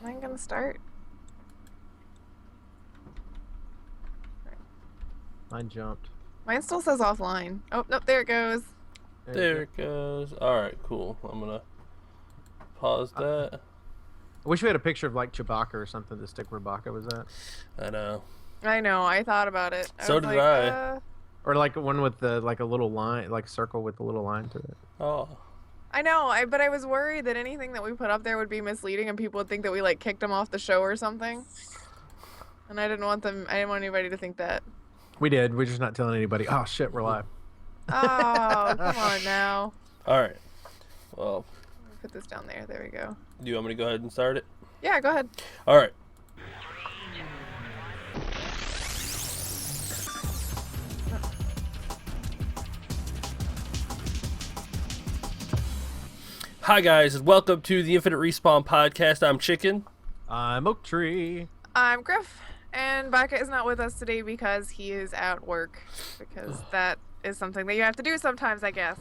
Am I gonna start? Mine jumped. Mine still says offline. Oh, nope, there it goes. There it goes. Alright, cool. I'm gonna pause that. I wish we had a picture of like Chewbacca or something to stick where Baka was at. I know. I know, I thought about it. So did I. Or like one with the like a little line, like a circle with a little line to it. Oh. I know, but I was worried that anything that we put up there would be misleading and people would think that we like kicked them off the show or something. And I didn't want anybody to think that. We did. We're just not telling anybody. Oh shit, we're live. Oh, come on now. Alright. Well, Let me put this down there. There we go. do you want me to go ahead and start it? Yeah, go ahead. Alright. Hi guys, and welcome to the Infinite Respawn Podcast. I'm Chicken. I'm Oak Tree. I'm Grif, and Baka is not with us today because he is at work. Because that is something that you have to do sometimes, I guess.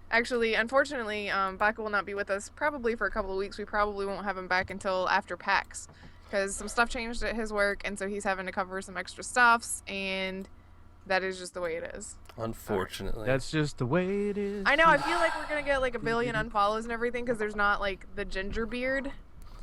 Actually, unfortunately, Baka will not be with us probably for a couple of weeks. We probably won't have him back until after PAX. Because some stuff changed at his work, and so he's having to cover some extra stuffs, and that is just the way it is. Unfortunately. That's just the way it is. I know, I feel like we're gonna get like a billion unfollows and everything because there's not like the ginger beard.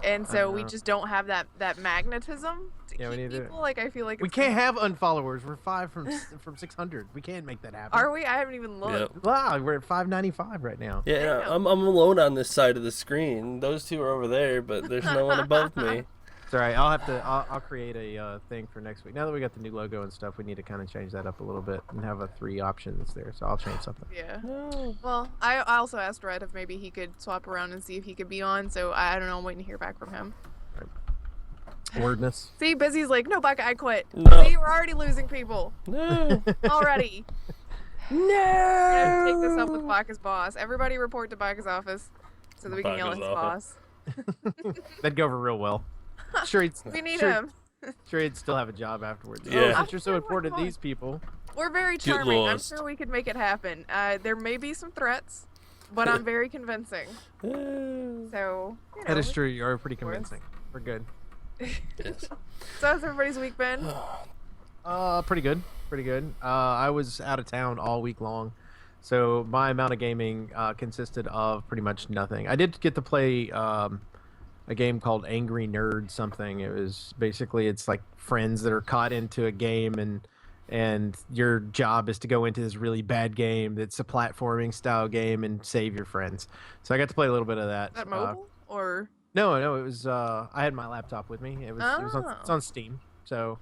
And so we just don't have that magnetism to Yeah, we keep need to- people. Like, I feel like We it's can't have unfollowers. We're 5 from 600. We can't make that happen. Are we? I haven't even looked. Yep. Wow, we're at 595 right now. Yeah, I'm alone on this side of the screen. Those two are over there, but there's no one above me. It's all right. I'll create a thing for next week. Now that we got the new logo and stuff, we need to kind of change that up a little bit and have 3 options there. So I'll change something. Yeah. No. Well, I also asked Red if maybe he could swap around and see if he could be on. So I don't know. I'm waiting to hear back from him. Wordness. See, Busy's like, no, Baka, I quit. No. See, we're already losing people No. already. No. We have to take this up with Baka's boss. Everybody report to Baka's office so that we can yell at his Baka's boss. That'd go over real well. Sure, We need sure, him. Sure, he'd still have a job afterwards. Yeah. Oh, I'm since you're so sure important to why these people. We're very Get charming. I'm lost. sure we could make it happen. There may be some threats, but I'm very convincing. So, you know, That is true. You are pretty convincing. We're good. Yes. So how's everybody's week been? Pretty good. Pretty good. I was out of town all week long, so my amount of gaming consisted of pretty much nothing. I did get to play a game called Angry Nerd something. It was basically it's like friends that are caught into a game and your job is to go into this really bad game that's a platforming style game and save your friends. So I got to play a little bit of that. Is that mobile or? No, it was I had my laptop with me. It's Oh. on Steam. So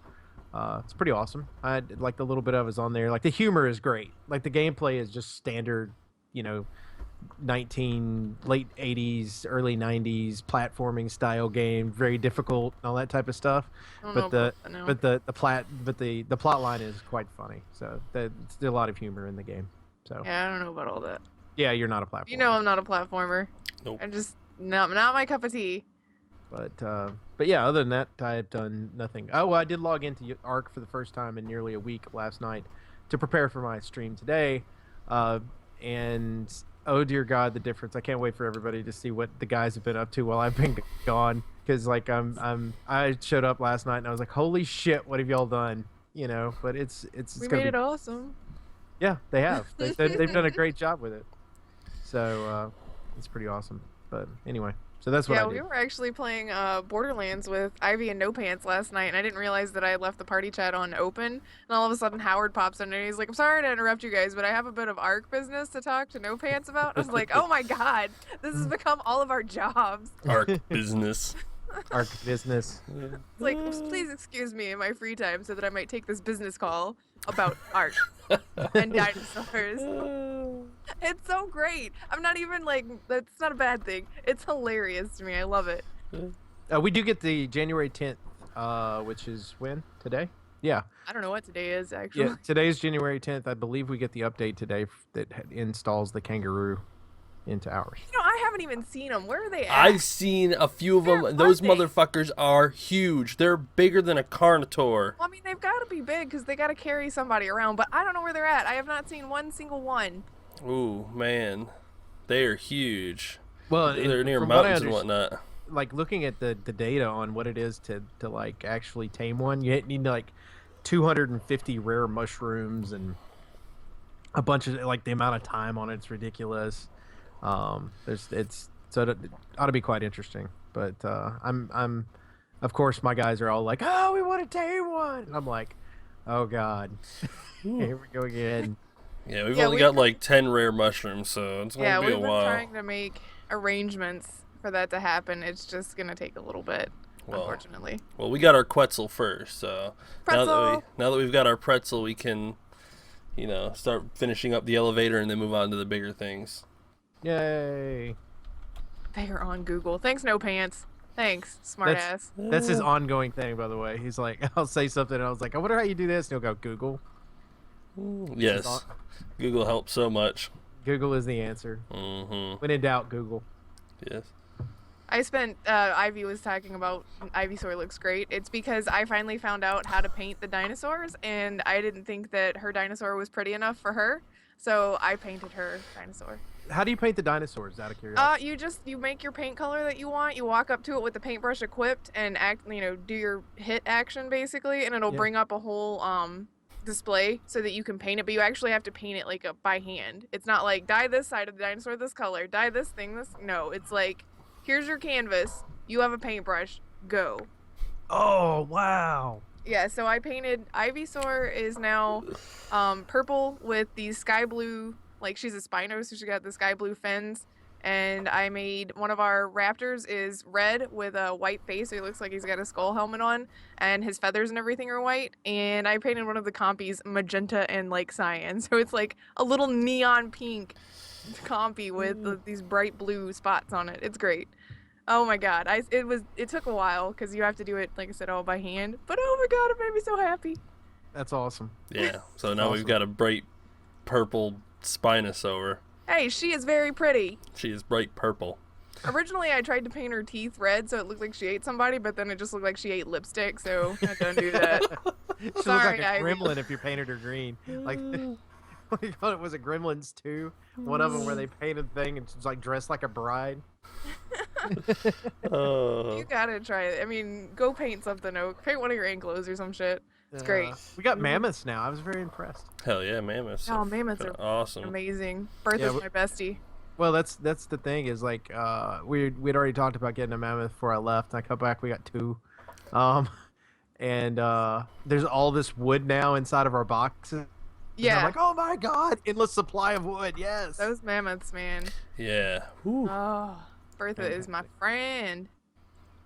it's pretty awesome. I had, like the little bit of it is on there. Like the humor is great. Like the gameplay is just standard, you know, late 80s, early 90s platforming style game, very difficult, all that type of stuff. I don't But know the about that, no. but the plot line is quite funny. So there's a lot of humor in the game. So Yeah, I don't know about all that. yeah, you're not a platformer. You know, I'm not a platformer. Nope. I'm just not my cup of tea. But yeah, other than that, I have done nothing. Oh, well, I did log into Arc for the first time in nearly a week last night to prepare for my stream today, and oh dear God, the difference! I can't wait for everybody to see what the guys have been up to while I've been gone. Because like I showed up last night and I was like, holy shit, what have y'all done? You know, but it's We gonna made be, it awesome. yeah, they have. They've done a great job with it. So it's pretty awesome. But anyway. So that's what Yeah, I did. we were actually playing Borderlands with Ivy and No Pants last night, and I didn't realize that I had left the party chat on open. And all of a sudden, Howard pops in and he's like, "I'm sorry to interrupt you guys, but I have a bit of ARC business to talk to No Pants about." I was like, "Oh my God, this has become all of our jobs." Arc business. Arc business. It's like, please excuse me in my free time so that I might take this business call about art and dinosaurs. It's so great. I'm not even like, that's not a bad thing. It's hilarious to me. I love it. We do get the January 10th, which is when? Today? Yeah. I don't know what today is, actually. Yeah. Today's January 10th. I believe we get the update today that installs the kangaroo into ours. You know, I haven't even seen them. Where are they at? I've seen a few of them. They're Those funding. motherfuckers are huge. They're bigger than a Carnotaur. Well, I mean, they've got to be big because they got to carry somebody around, but I don't know where they're at. I have not seen one single one. Ooh, man. They are huge. Well, They're near from what I mountains and understand- whatnot. like looking at the data on what it is to like actually tame one. You need like 250 rare mushrooms and a bunch of like the amount of time on it's ridiculous. It ought to be quite interesting. But I'm of course my guys are all like, oh, we want to tame one. And I'm like, oh god, here we go again. Yeah, we've only got like 10 rare mushrooms, so it's gonna be a while. Yeah, we've been trying to make arrangements for that to happen. It's just gonna take a little bit, unfortunately. Well, we got our Quetzal first, so Pretzel. now that we've got our pretzel, we can, start finishing up the elevator and then move on to the bigger things. Yay! They are on Google. Thanks, No Pants. Thanks, smartass. That's his ongoing thing, by the way. He's like, I'll say something, and I was like, I wonder how you do this. And he'll go Google. Yes, Google helps so much. Google is the answer. Mm-hmm. When in doubt, Google. Yes. Ivy was talking about Ivysaur looks great. It's because I finally found out how to paint the dinosaurs, and I didn't think that her dinosaur was pretty enough for her, so I painted her dinosaur. How do you paint the dinosaurs, out of curiosity? You make your paint color that you want. You walk up to it with the paintbrush equipped and do your hit action basically, and it'll bring up a whole display so that you can paint it, but you actually have to paint it like by hand. It's not like dye this side of the dinosaur this color, dye this thing this. No, it's like here's your canvas, you have a paintbrush, go. Oh wow. Yeah, so I painted Ivysaur is now purple with these sky blue, like she's a Spino, so she got the sky blue fins. And I made one of our raptors is red with a white face, so he looks like he's got a skull helmet on, and his feathers and everything are white. And I painted one of the compies magenta and like cyan, so it's like a little neon pink compy with these bright blue spots on it. It's great. Oh my god, it took a while because you have to do it, like I said, all by hand. But oh my god, it made me so happy. That's awesome. Yeah. So now we've got a bright purple Spinosaur. Hey, she is very pretty. She is bright purple. Originally, I tried to paint her teeth red so it looked like she ate somebody, but then it just looked like she ate lipstick, so I don't do that. She looked like a gremlin if you painted her green. Like, what you call it? Was it Gremlins 2? One of them where they painted the thing and she's like dressed like a bride. You gotta try it. I mean, go paint something. Paint one of your ankles or some shit. It's great. We got mammoths now. I was very impressed. Hell yeah, mammoths. Oh, mammoths are awesome. Amazing. Bertha's my bestie. Well, that's the thing is like we'd already talked about getting a mammoth before I left. And I come back, we got 2, and there's all this wood now inside of our boxes. Yeah. And I'm like, oh my god, endless supply of wood. Yes. Those mammoths, man. Yeah. Whew. Oh, Bertha is my friend.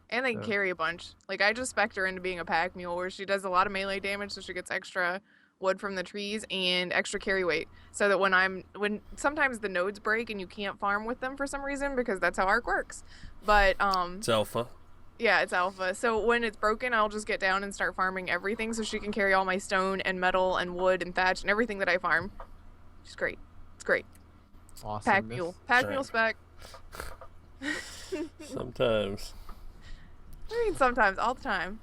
And they can carry a bunch. Like, I just spec'd her into being a pack mule where she does a lot of melee damage, so she gets extra wood from the trees and extra carry weight. So that when sometimes the nodes break and you can't farm with them for some reason because that's how Ark works. But it's alpha. Yeah, it's alpha. So when it's broken, I'll just get down and start farming everything so she can carry all my stone and metal and wood and thatch and everything that I farm. She's great. It's great. Awesome. Pack mule. Pack mule spec. Sometimes. I mean, sometimes, all the time.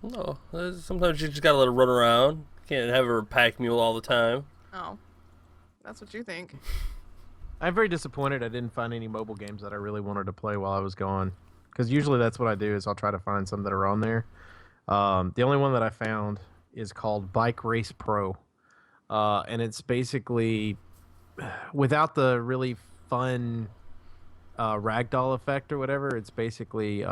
No, sometimes you just gotta let her run around. Can't have her pack mule all the time. Oh, that's what you think. I'm very disappointed I didn't find any mobile games that I really wanted to play while I was gone. Because usually that's what I do is I'll try to find some that are on there. The only one that I found is called Bike Race Pro. And it's basically, without the really fun ragdoll effect or whatever, it's basically...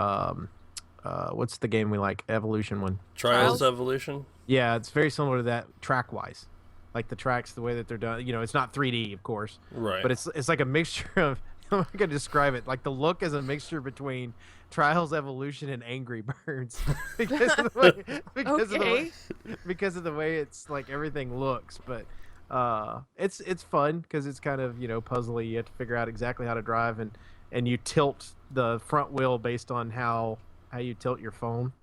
what's the game we like? Evolution one. Trials Evolution? Yeah, it's very similar to that track-wise. Like the tracks, the way that they're done. It's not 3D, of course. Right. But it's like a mixture of... I'm not going to describe it. Like the look is a mixture between Trials Evolution and Angry Birds. because of the way it's like everything looks. But it's fun because it's kind of, puzzly. You have to figure out exactly how to drive and you tilt the front wheel based on how you tilt your phone,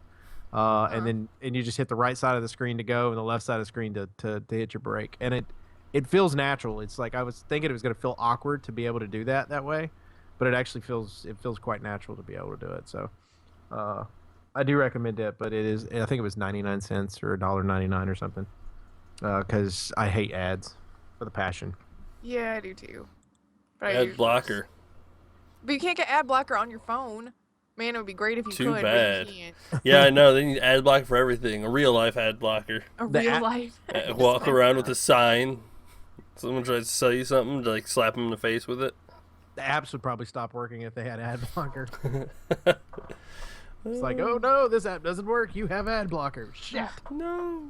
and you just hit the right side of the screen to go and the left side of the screen to hit your brake, and it feels natural. It's like I was thinking it was going to feel awkward to be able to do that way, but it actually feels quite natural to be able to do it. So I do recommend it, but I think it was 99 cents or $1.99 or something, because I hate ads for the passion. Yeah, I do too. But Ad blocker. But you can't get ad blocker on your phone. Man, it would be great if you Too could, bad. but you can't. Yeah, I know. They need ad block for everything. A real life ad blocker. A The real app- life. Walk around with a sign. Someone tries to sell you something, like slap them in the face with it. The apps would probably stop working if they had ad blocker. It's like, oh no, this app doesn't work. You have ad blocker. Shit. No.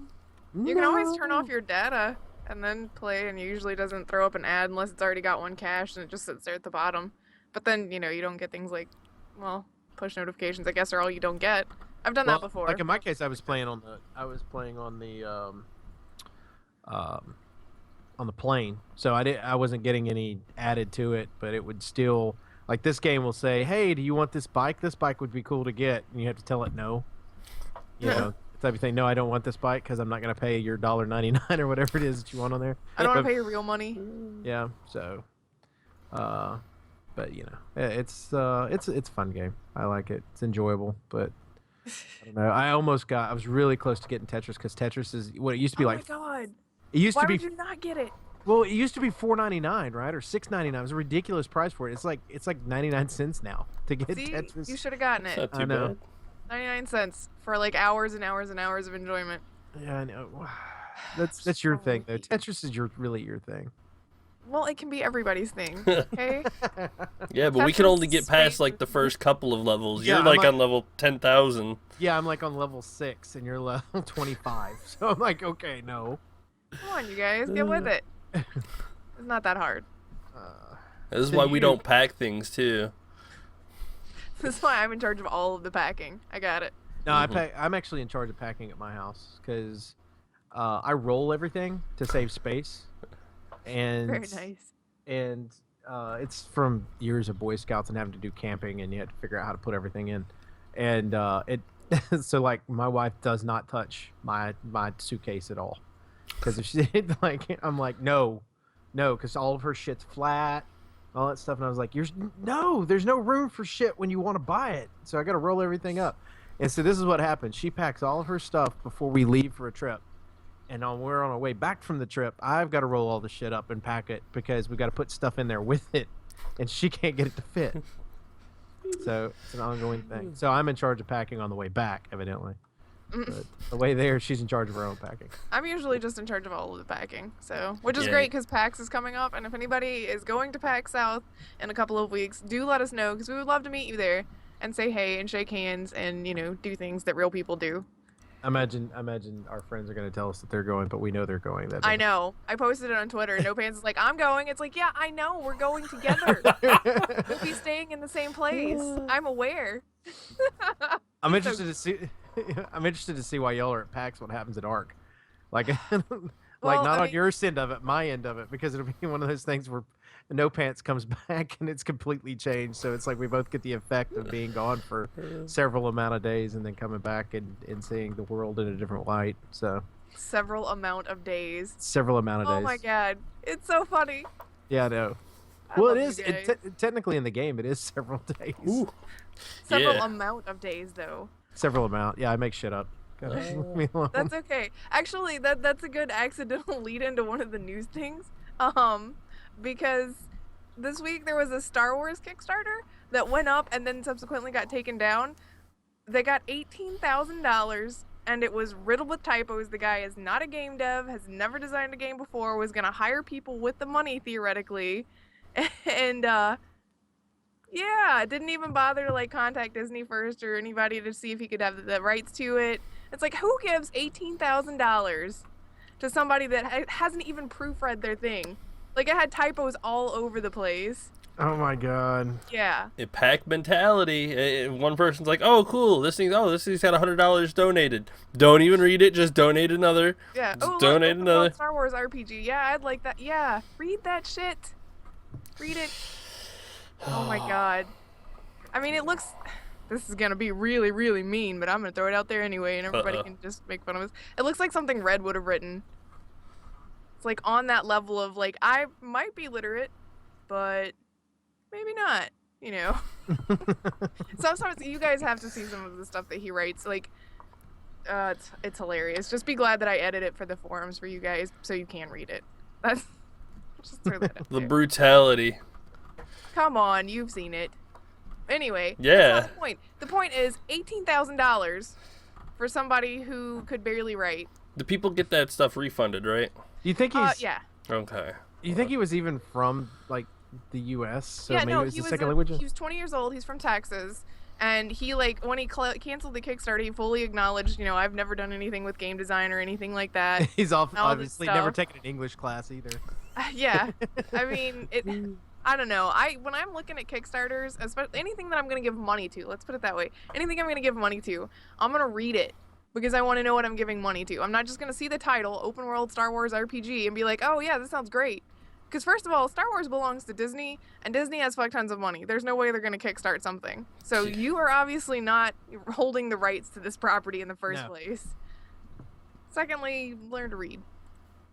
You can always turn off your data and then play, and it usually doesn't throw up an ad unless it's already got one cached and it just sits there at the bottom. But then, you don't get things like, well, push notifications, I guess, are all you don't get. I've done that before. Like in my case, I was playing on the plane, so I wasn't getting any added to it, but it would still, like, this game will say, hey, do you want this bike? This bike would be cool to get, and you have to tell it no. Type of thing. No, I don't want this bike because I'm not going to pay your $1.99 or whatever it is that you want on there. I don't want to pay your real money. Yeah, so, but it's a fun game. I like it. It's enjoyable, but I don't know. I was really close to getting Tetris because Tetris is what it used to be like. Oh my god! It used Why to be. would you not get it? Well, it used to be $4.99, right, or $6.99. It was a ridiculous price for it. It's like 99 cents now to get See, Tetris. you should have gotten It's it. not too bad. 99 cents for like hours and hours and hours of enjoyment. Yeah, I know. That's your thing though. Tetris is really your thing. Well, it can be everybody's thing, okay? Yeah, but we can only get past like the first couple of levels. Yeah, You're like on level 10,000. Yeah, I'm like on level 6 and you're level 25. So I'm like, okay, no. Come on, you guys, get with it. It's not that hard. This is why we don't pack things too. This is why I'm in charge of all of the packing. I got it. No, I'm actually in charge of packing at my house because I roll everything to save space. And Very nice. And it's from years of Boy Scouts and having to do camping, and you had to figure out how to put everything in. And so like my wife does not touch my suitcase at all, because if she did, like, I'm like, no, because all of her shit's flat, all that stuff. And I was like, there's no room for shit when you want to buy it, so I got to roll everything up. And so this is what happens. She packs all of her stuff before we leave for a trip. And we're on our way back from the trip, I've got to roll all the shit up and pack it because we've got to put stuff in there with it, and she can't get it to fit. So it's an ongoing thing. So I'm in charge of packing on the way back, evidently. But the way there, she's in charge of her own packing. I'm usually just in charge of all of the packing, which is great because PAX is coming up, and if anybody is going to PAX South in a couple of weeks, do let us know because we would love to meet you there and say hey and shake hands and do things that real people do. Imagine our friends are going to tell us that they're going, but we know they're going. I know. I posted it on Twitter, and No Pants is like, I'm going. It's like, yeah, I know. We're going together. We'll be staying in the same place. I'm aware. I'm interested to see. I'm interested to see why y'all are at PAX. What happens at ARC? Like, not on your end of it, my end of it, because it'll be one of those things where No Pants comes back and it's completely changed. So it's like we both get the effect of being gone for several amount of days and then coming back and seeing the world in a different light. So several amount of days. Oh my god, it's so funny. Yeah, I know. Well, it is. Technically, in the game, it is several days. Ooh. Several amount of days, though. Several amount. Yeah, I make shit up. Leave me alone. That's okay. Actually, that's a good accidental lead into one of the news things. Because this week there was a Star Wars Kickstarter that went up and then subsequently got taken down. They got $18,000 and it was riddled with typos. The guy is not a game dev, has never designed a game before, was gonna hire people with the money theoretically, and yeah, didn't even bother to like contact Disney first or anybody to see if he could have the rights to it. It's like, who gives $18,000 to somebody that hasn't even proofread their thing? Like, it had typos all over the place. Oh my god. Yeah. A pack mentality. One person's like, "Oh, cool! This thing's got $100 donated. Don't even read it. Just donate another. Yeah. Just donate another." Star Wars RPG. Yeah, I'd like that. Yeah. Read that shit. Read it. Oh my god. I mean, it looks. This is gonna be really, really mean, but I'm gonna throw it out there anyway, and everybody can just make fun of us. It looks like something Red would have written. It's like on that level of like, I might be literate, but maybe not, Sometimes you guys have to see some of the stuff that he writes. Like, it's hilarious. Just be glad that I edit it for the forums for you guys so you can read it. That's just throw that out The there. brutality. Come on, you've seen it. Anyway, Yeah. that's not the point. The point is $18,000 for somebody who could barely write. Do people get that stuff refunded, right? You think he's? Yeah. Okay. You think he was even from like the U.S.? So Yeah, maybe no, it was he the was second language. he was 20 years old. He's from Texas. And he, like, when he canceled the Kickstarter, he fully acknowledged, you know, I've never done anything with game design or anything like that. He's all this obviously never stuff. taken an English class either. Yeah. I mean, I don't know. When I'm looking at Kickstarters, especially anything that I'm going to give money to, let's put it that way, anything I'm going to give money to, I'm going to read it because I want to know what I'm giving money to. I'm not just going to see the title, Open World Star Wars RPG, and be like, oh, yeah, this sounds great. Because first of all, Star Wars belongs to Disney, and Disney has fuck tons of money. There's no way they're going to kickstart something. So you are obviously not holding the rights to this property in the first place. Secondly, learn to read.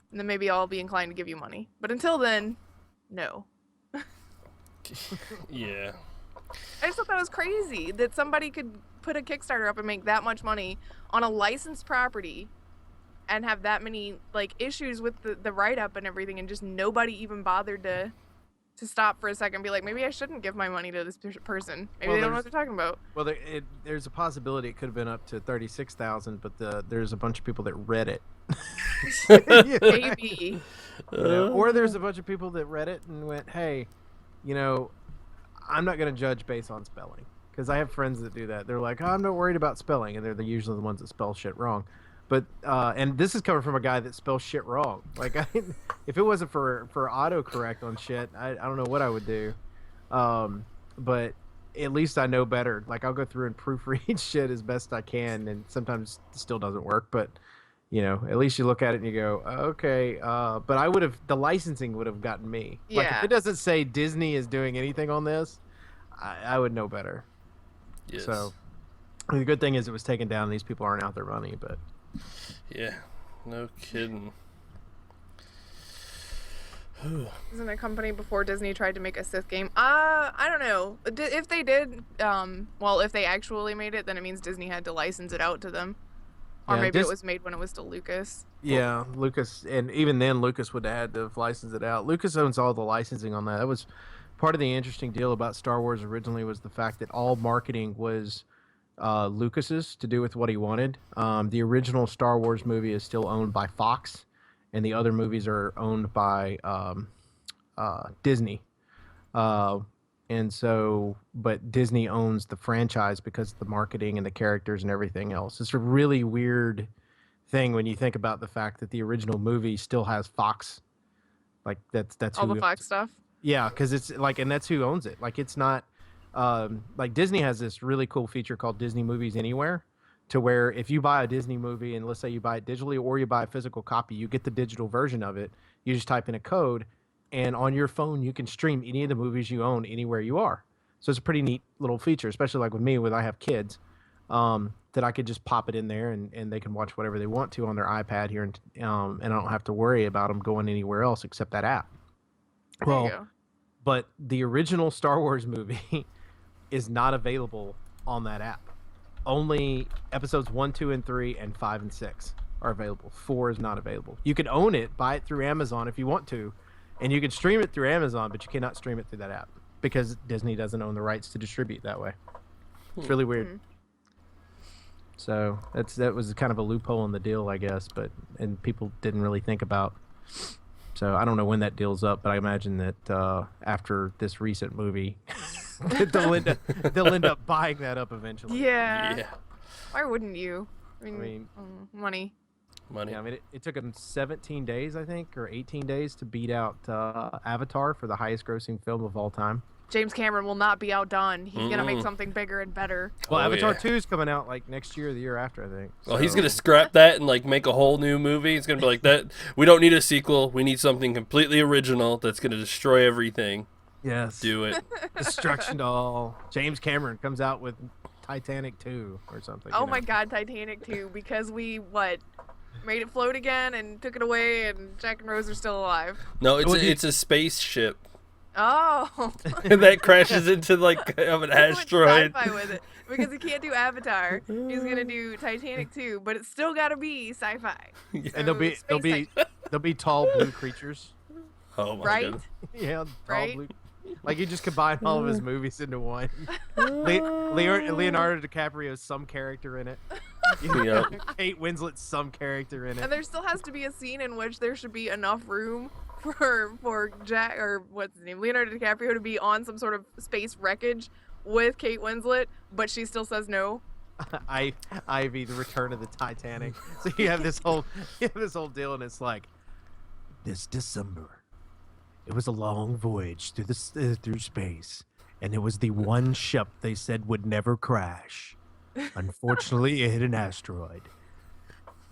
And then maybe I'll be inclined to give you money. But until then, no. Yeah. I just thought that was crazy that somebody could put a Kickstarter up and make that much money on a licensed property and have that many like issues with the write-up and everything, and just nobody even bothered to stop for a second and be like, maybe I shouldn't give my money to this person. Maybe they don't know what they're talking about. Well, there's a possibility it could have been up to 36,000, but there's a bunch of people that read it. Maybe. Or there's a bunch of people that read it and went, hey, you know, I'm not going to judge based on spelling. Because I have friends that do that. They're like, oh, I'm not worried about spelling. And they're usually the ones that spell shit wrong. But and this is coming from a guy that spells shit wrong. Like, if it wasn't for autocorrect on shit, I don't know what I would do. But at least I know better. Like, I'll go through and proofread shit as best I can, and sometimes it still doesn't work. But you know, at least you look at it and you go, okay. But the licensing would have gotten me. Yeah. Like, if it doesn't say Disney is doing anything on this, I would know better. Yes. So the good thing is it was taken down. These people aren't out there running, but. Yeah, no kidding. Isn't a company before Disney tried to make a Sith game? I don't know. If they did, well, if they actually made it, then it means Disney had to license it out to them. Or Yeah, maybe it was made when it was still Lucas. Yeah, Lucas, and even then Lucas would have had to have licensed it out. Lucas owns all the licensing on that. That was part of the interesting deal about Star Wars originally, was the fact that all marketing was Lucas's to do with what he wanted. The original Star Wars movie is still owned by Fox, and the other movies are owned by Disney. And so, but Disney owns the franchise because of the marketing and the characters and everything else. It's a really weird thing when you think about the fact that the original movie still has Fox. Like, that's All who the Fox stuff. Yeah, because it's like, and that's who owns it. Like, it's not like Disney has this really cool feature called Disney Movies Anywhere, to where if you buy a Disney movie, and let's say you buy it digitally or you buy a physical copy, you get the digital version of it. You just type in a code, and on your phone you can stream any of the movies you own anywhere you are. So it's a pretty neat little feature, especially like with me, when I have kids, that I could just pop it in there and they can watch whatever they want to on their iPad here, and I don't have to worry about them going anywhere else except that app. There you go. But the original Star Wars movie is not available on that app. Only episodes 1, 2, and 3, and 5 and 6 are available. 4 is not available. You can own it, buy it through Amazon if you want to, and you can stream it through Amazon, but you cannot stream it through that app because Disney doesn't own the rights to distribute that way. It's really weird. So that was kind of a loophole in the deal, I guess, and people didn't really think about. So I don't know when that deal's up, but I imagine that after this recent movie, they'll end up buying that up eventually. Yeah. Why wouldn't you? I mean money. Yeah, I mean, it took them 17 days, I think, or 18 days to beat out Avatar for the highest grossing film of all time. James Cameron will not be outdone. He's going to make something bigger and better. Well, Avatar 2 is coming out like next year or the year after, I think. Well, he's going to scrap that and like make a whole new movie. It's going to be like that. We don't need a sequel. We need something completely original that's going to destroy everything. Yes. Do it. Destruction to all. James Cameron comes out with Titanic 2 or something. Oh my God, Titanic 2, because we, made it float again and took it away, and Jack and Rose are still alive. No, it's a spaceship. Oh. And that crashes into an asteroid. Sci-fi with it, because he can't do Avatar. He's gonna do Titanic 2, but it's still gotta be sci-fi. So and there'll be tall blue creatures. Oh my right? God. Yeah, tall right? blue. Like you just combine all of his movies into one. Leonardo DiCaprio's some character in it. Yeah. Kate Winslet's some character in it. And there still has to be a scene in which there should be enough room for Jack, or what's his name, Leonardo DiCaprio, to be on some sort of space wreckage with Kate Winslet, but she still says no. Ivy, the Return of the Titanic. So you have this whole deal, and it's like, this December, it was a long voyage through space, and it was the one ship they said would never crash. Unfortunately, it hit an asteroid.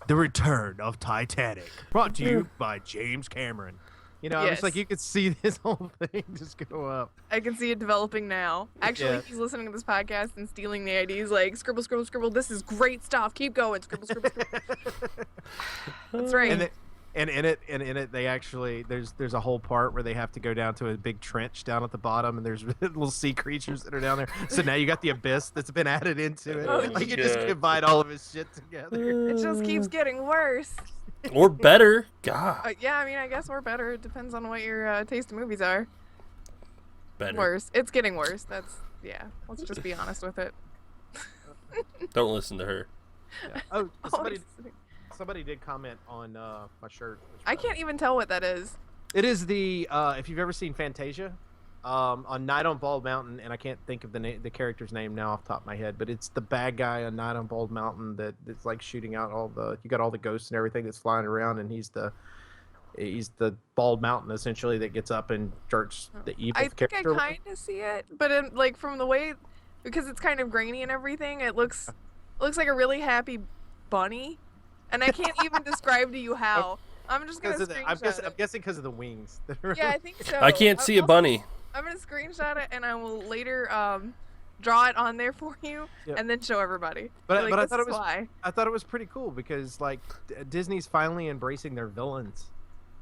The Return of Titanic, brought to you by James Cameron. You know, it's like you could see this whole thing just go up. I can see it developing now. Actually, he's listening to this podcast and stealing the ideas, like, scribble, scribble, scribble, this is great stuff, keep going, scribble, scribble, scribble. That's right. And in it, they actually there's a whole part where they have to go down to a big trench down at the bottom, and there's little sea creatures that are down there. So now you got the abyss that's been added into it. Like you just combine all of his shit together. It just keeps getting worse. Or better. God. Yeah, I mean, I guess or better. It depends on what your taste of movies are. Better. Worse. It's getting worse. Let's just be honest with it. Don't listen to her. Yeah. Oh, somebody did comment on my shirt. I can't even tell what that is. It is the if you've ever seen Fantasia, on Night on Bald Mountain, and I can't think of the character's name now off the top of my head, but it's the bad guy on Night on Bald Mountain that's like shooting out you got all the ghosts and everything that's flying around, and he's the Bald Mountain essentially that gets up and starts the evil character. I think I kind of see it, but like from the way, because it's kind of grainy and everything, it looks like a really happy bunny. And I can't even describe to you how. I'm just gonna screenshot it. I'm guessing because of the wings. Yeah, I think so. I can't see a bunny. I'm gonna screenshot it, and I will later draw it on there for you, and then show everybody. But I thought it was pretty cool because like Disney's finally embracing their villains.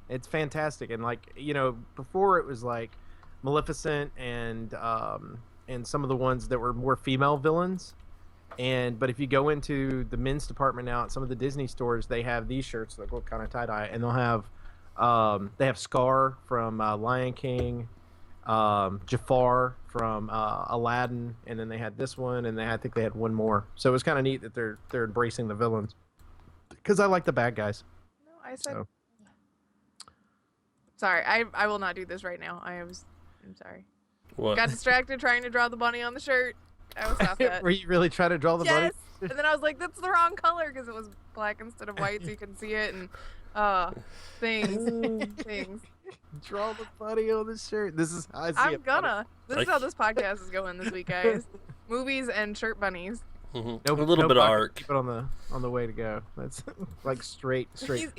It's fantastic, and like before it was like Maleficent and some of the ones that were more female villains. But if you go into the men's department now at some of the Disney stores, they have these shirts that look kind of tie-dye, and they have Scar from Lion King, Jafar from Aladdin, and then they had this one, and I think they had one more. So it was kind of neat that they're embracing the villains, because I like the bad guys. No, I said. So. Sorry, I will not do this right now. I'm sorry. What? Got distracted trying to draw the bunny on the shirt. I will stop that. Were you really trying to draw the bunny? Yes. And then I was like, that's the wrong color because it was black instead of white, so you couldn't see it. And things. Draw the bunny on the shirt. This is how I see it. This is how this podcast is going this week, guys. Movies and shirt bunnies. Mm-hmm. A little bit of art. Keep it on the way to go. That's like straight.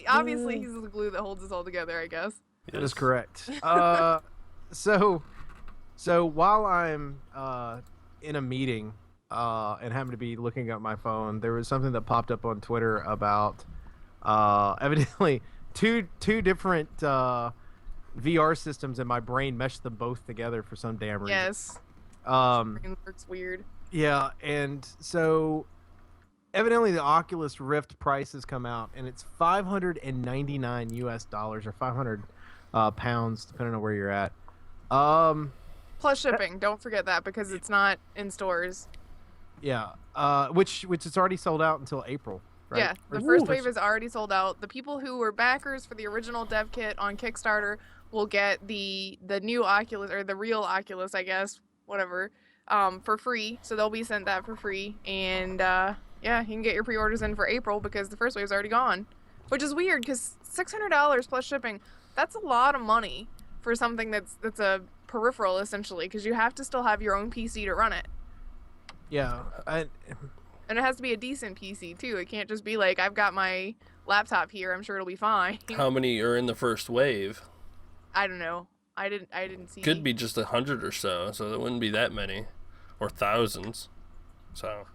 Obviously, he's the glue that holds us all together, I guess. That is correct. So while I'm in a meeting and having to be looking at my phone, there was something that popped up on Twitter about evidently two different VR systems, and my brain meshed them both together for some damn reason. Yes. Brain works weird. Yeah, and so evidently the Oculus Rift price has come out, and it's $599 US or 500 pounds, depending on where you're at. Plus shipping. Don't forget that, because it's not in stores. Yeah. Which it's already sold out until April. Right? Yeah, the first wave is already sold out. The people who were backers for the original dev kit on Kickstarter will get the new Oculus, or the real Oculus, I guess, whatever, for free. So they'll be sent that for free. And yeah, you can get your pre-orders in for April because the first wave's already gone. Which is weird because $600 plus shipping, that's a lot of money for something that's a peripheral essentially, because you have to still have your own PC to run it. Yeah, and it has to be a decent PC too. It can't just be like, I've got my laptop here, I'm sure it'll be fine. How many are in the first wave? I don't know. I didn't see. Could be just 100 or so there wouldn't be that many, or thousands. So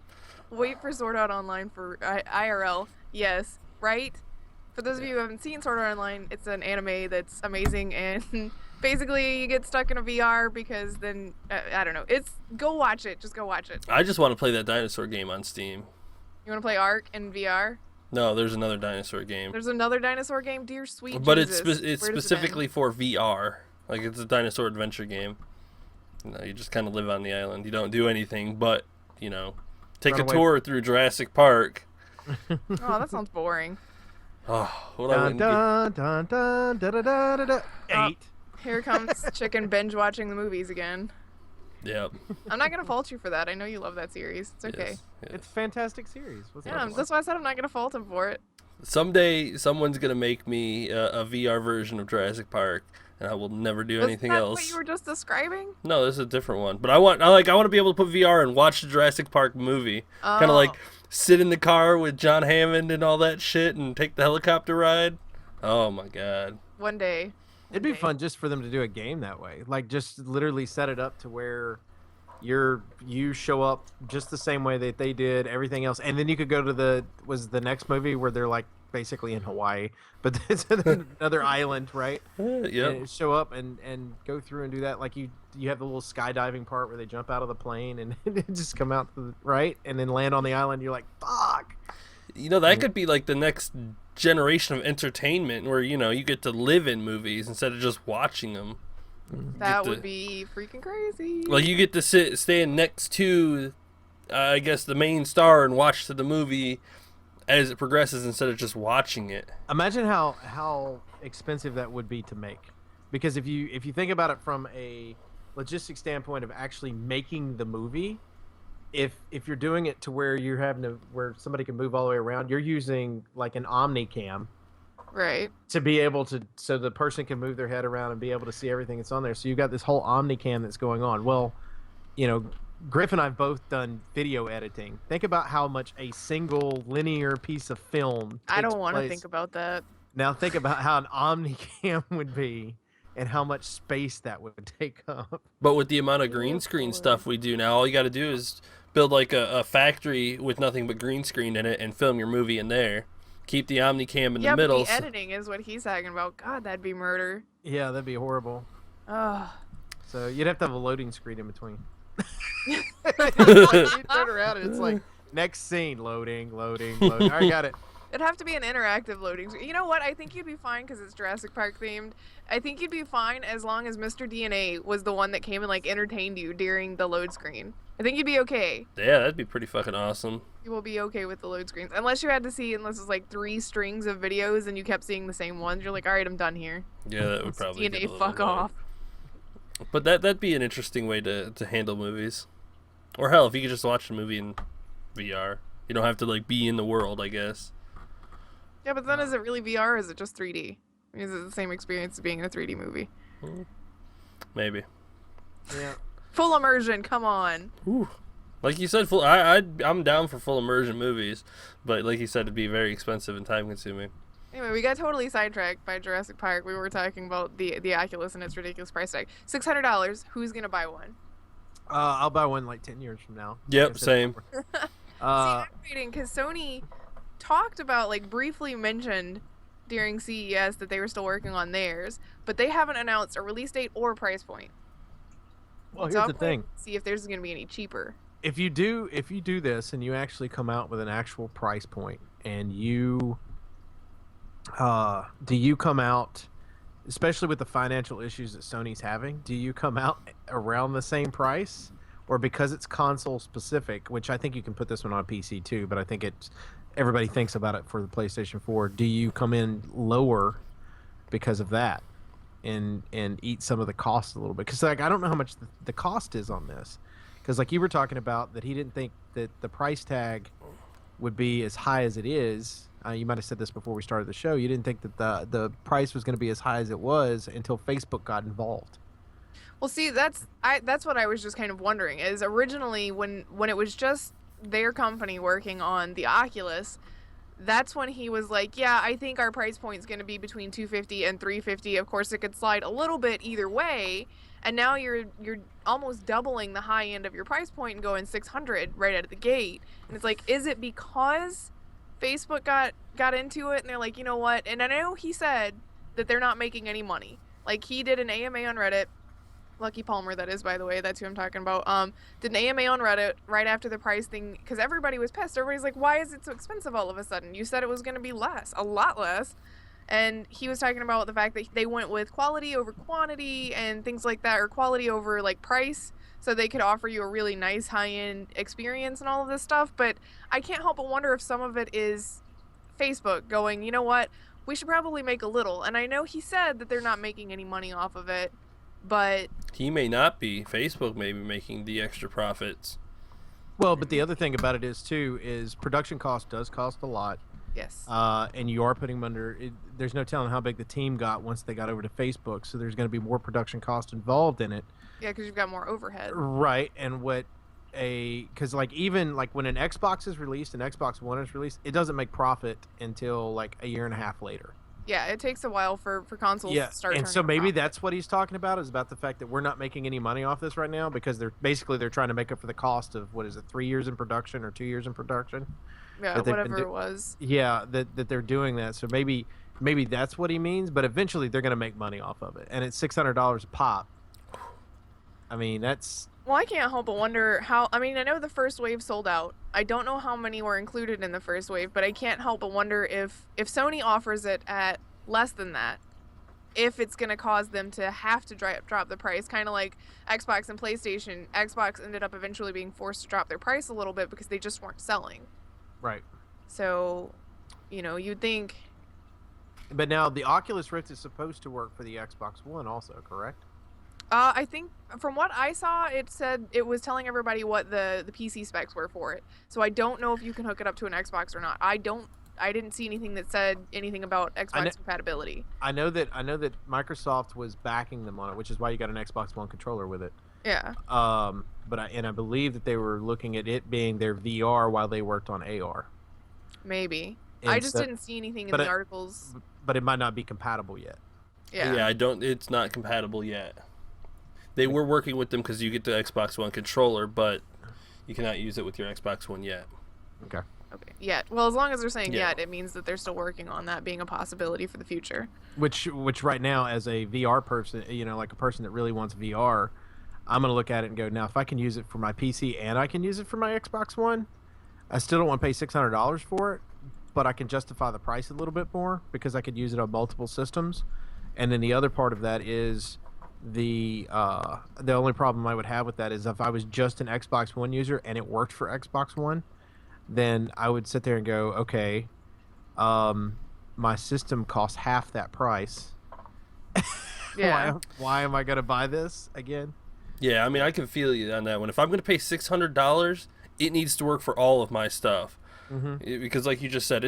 wait for Sword Art Online for IRL. Yes, right? For those of you who haven't seen Sword Art Online, it's an anime that's amazing, and basically you get stuck in a VR because then I don't know. Go watch it. Just go watch it. I just want to play that dinosaur game on Steam. You want to play Ark in VR? No, there's another dinosaur game. There's another dinosaur game, dear sweet but Jesus. it's specifically for VR. Like, it's a dinosaur adventure game. No, you just kind of live on the island. You don't do anything but, take Run a away. tour through Jurassic Park. Oh, that sounds boring. Oh, what I Dun, wouldn't dun, dun, dun, da, da, da, da, da. Oh. 8. Here comes chicken binge watching the movies again. Yep. I'm not gonna fault you for that. I know you love that series. It's okay. Yes. It's a fantastic series. What's Yeah, wrong with that's why I said I'm not gonna fault him for it. Someday, somement's gonna make me a VR version of Jurassic Park, and I will never do anything Wasn't that else. what you were just describing? No, this is a different one. But I want to be able to put VR and watch the Jurassic Park movie. Kind of like sit in the car with John Hammond and all that shit, and take the helicopter ride. Oh my god. One day. It'd be Okay. fun just for them to do a game that way. Like, just literally set it up to where you show up just the same way that they did everything else, and then you could go to the next movie where they're like basically in Hawaii, but it's another island, right? Yep. And show up and go through and do that. Like you have the little skydiving part where they jump out of the plane and just come out right and then land on the island. You're like, fuck. That could be like the next generation of entertainment where, you get to live in movies instead of just watching them. That would be freaking crazy. Like you get to stand next to, I guess, the main star and watch the movie as it progresses instead of just watching it. Imagine how expensive that would be to make, because if you think about it from a logistic standpoint of actually making the movie, if you're doing it to where you're having to where somebody can move all the way around, you're using like an Omnicam. Right. To be able to, so the person can move their head around and be able to see everything that's on there. So you've got this whole Omnicam that's going on. Well, Grif and I've both done video editing. Think about how much a single linear piece of film takes I don't want to place. think about that. Now think about how an Omnicam would be and how much space that would take up. But with the amount of green screen stuff we do now, all you got to do is build like a factory with nothing but green screen in it and film your movie in there. Keep the Omnicam in the middle. But the editing is what he's talking about. God, that'd be murder. Yeah, that'd be horrible. Ugh. So you'd have to have a loading screen in between. You turn around and it's like, next scene, loading. All right, got it. It'd have to be an interactive loading screen. You know what? I think you'd be fine because it's Jurassic Park themed. I think you'd be fine as long as Mr. DNA was the one that came and like entertained you during the load screen. I think you'd be okay. Yeah, that'd be pretty fucking awesome. You will be okay with the load screens. Unless it's like 3 strings of videos and you kept seeing the same ones. You're like, alright, I'm done here. Yeah, that would probably get a DNA, little fuck annoying. off. But that'd be an interesting way to handle movies. Or hell, if you could just watch a movie in VR. You don't have to like be in the world, I guess. Yeah, but then is it really VR or is it just 3D? I mean, is it the same experience as being in a 3D movie? Maybe. Yeah. Full immersion, come on. Ooh. Like you said, I'm down for full immersion movies, but like you said, it'd be very expensive and time consuming. Anyway, we got totally sidetracked by Jurassic Park. We were talking about the Oculus and its ridiculous price tag. $600. Who's gonna buy one? I'll buy one like 10 years from now. Yep, same. See, I'm waiting because Sony talked about, like, briefly mentioned during CES that they were still working on theirs, but they haven't announced a release date or price point. Well, So here's I'll the wait thing. and see if theirs is gonna be any cheaper. If you do this and you actually come out with an actual price point and you do you come out, especially with the financial issues that Sony's having, do you come out around the same price, or because it's console specific, which I think you can put this one on PC too, but I think everybody thinks about it for the PlayStation 4, do you come in lower because of that and eat some of the cost a little bit? Because like I don't know how much the cost is on this, because like you were talking about that he didn't think that the price tag would be as high as it is. You might have said this before we started the show. You didn't think that the price was going to be as high as it was until Facebook got involved. Well, see, that's what I was just kind of wondering. Is originally when it was just their company working on the Oculus, that's when he was like, yeah, I think our price point is going to be between $250 and $350. Of course, it could slide a little bit either way. And now you're almost doubling the high end of your price point and going $600 right out of the gate. And it's like, is it because Facebook got into it and they're like, you know what? And I know he said that they're not making any money. Like, he did an AMA on Reddit. Lucky Palmer, that is, by the way. That's who I'm talking about. Did an AMA on Reddit right after the price thing, because everybody was pissed. Everybody's like, why is it so expensive all of a sudden? You said it was going to be less, a lot less. And he was talking about the fact that they went with quality over quantity and things like that, or quality over like price, so they could offer you a really nice high-end experience and all of this stuff. But I can't help but wonder if some of it is Facebook going, you know what, we should probably make a little. And I know he said that they're not making any money off of it, but He may not be. Facebook may be making the extra profits. Well, but the other thing about it is too is production cost does cost a lot. yes. And you are putting them under. There's no telling how big the team got once they got over to Facebook. So there's going to be more production cost involved in it. Yeah, because you've got more overhead. Right, and because like even like when an Xbox is released, an Xbox One is released, it doesn't make profit until like a year and a half later. Yeah, it takes a while for consoles to start. And so turning a maybe profit. that's what he's talking about, is about the fact that we're not making any money off this right now because they're trying to make up for the cost of, what is it, 3 years in production or 2 years in production. Yeah, that they've whatever been it was. Yeah, that they're doing that. So maybe that's what he means. But eventually they're going to make money off of it, and it's $600 a pop. I mean, that's. Well, I can't help but wonder how. I mean, I know the first wave sold out. I don't know how many were included in the first wave, but I can't help but wonder if Sony offers it at less than that, if it's going to cause them to have to drop the price, kind of like Xbox and PlayStation. Xbox ended up eventually being forced to drop their price a little bit because they just weren't selling. Right. So, you'd think. But now the Oculus Rift is supposed to work for the Xbox One also, correct? I think from what I saw, it said it was telling everybody what the PC specs were for it. So I don't know if you can hook it up to an Xbox or not. I didn't see anything that said anything about Xbox compatibility. I know that Microsoft was backing them on it, which is why you got an Xbox One controller with it. Yeah. But I believe that they were looking at it being their VR while they worked on AR. Maybe. And I just didn't see anything in the articles. But it might not be compatible yet. Yeah. Yeah, it's not compatible yet. They were working with them because you get the Xbox One controller, but you cannot use it with your Xbox One yet. Okay. Okay. Yet. Well, as long as they're saying yet, it means that they're still working on that being a possibility for the future. Which right now, as a VR person, like a person that really wants VR, I'm gonna look at it and go, now if I can use it for my PC and I can use it for my Xbox One, I still don't want to pay $600 for it, but I can justify the price a little bit more because I could use it on multiple systems. And then the other part of that is the only problem I would have with that is if I was just an Xbox One user and it worked for Xbox One, then I would sit there and go, okay, my system costs half that price. Yeah. Why am I going to buy this again? Yeah, I mean, I can feel you on that one. If I'm going to pay $600, it needs to work for all of my stuff. Mm-hmm. Because like you just said,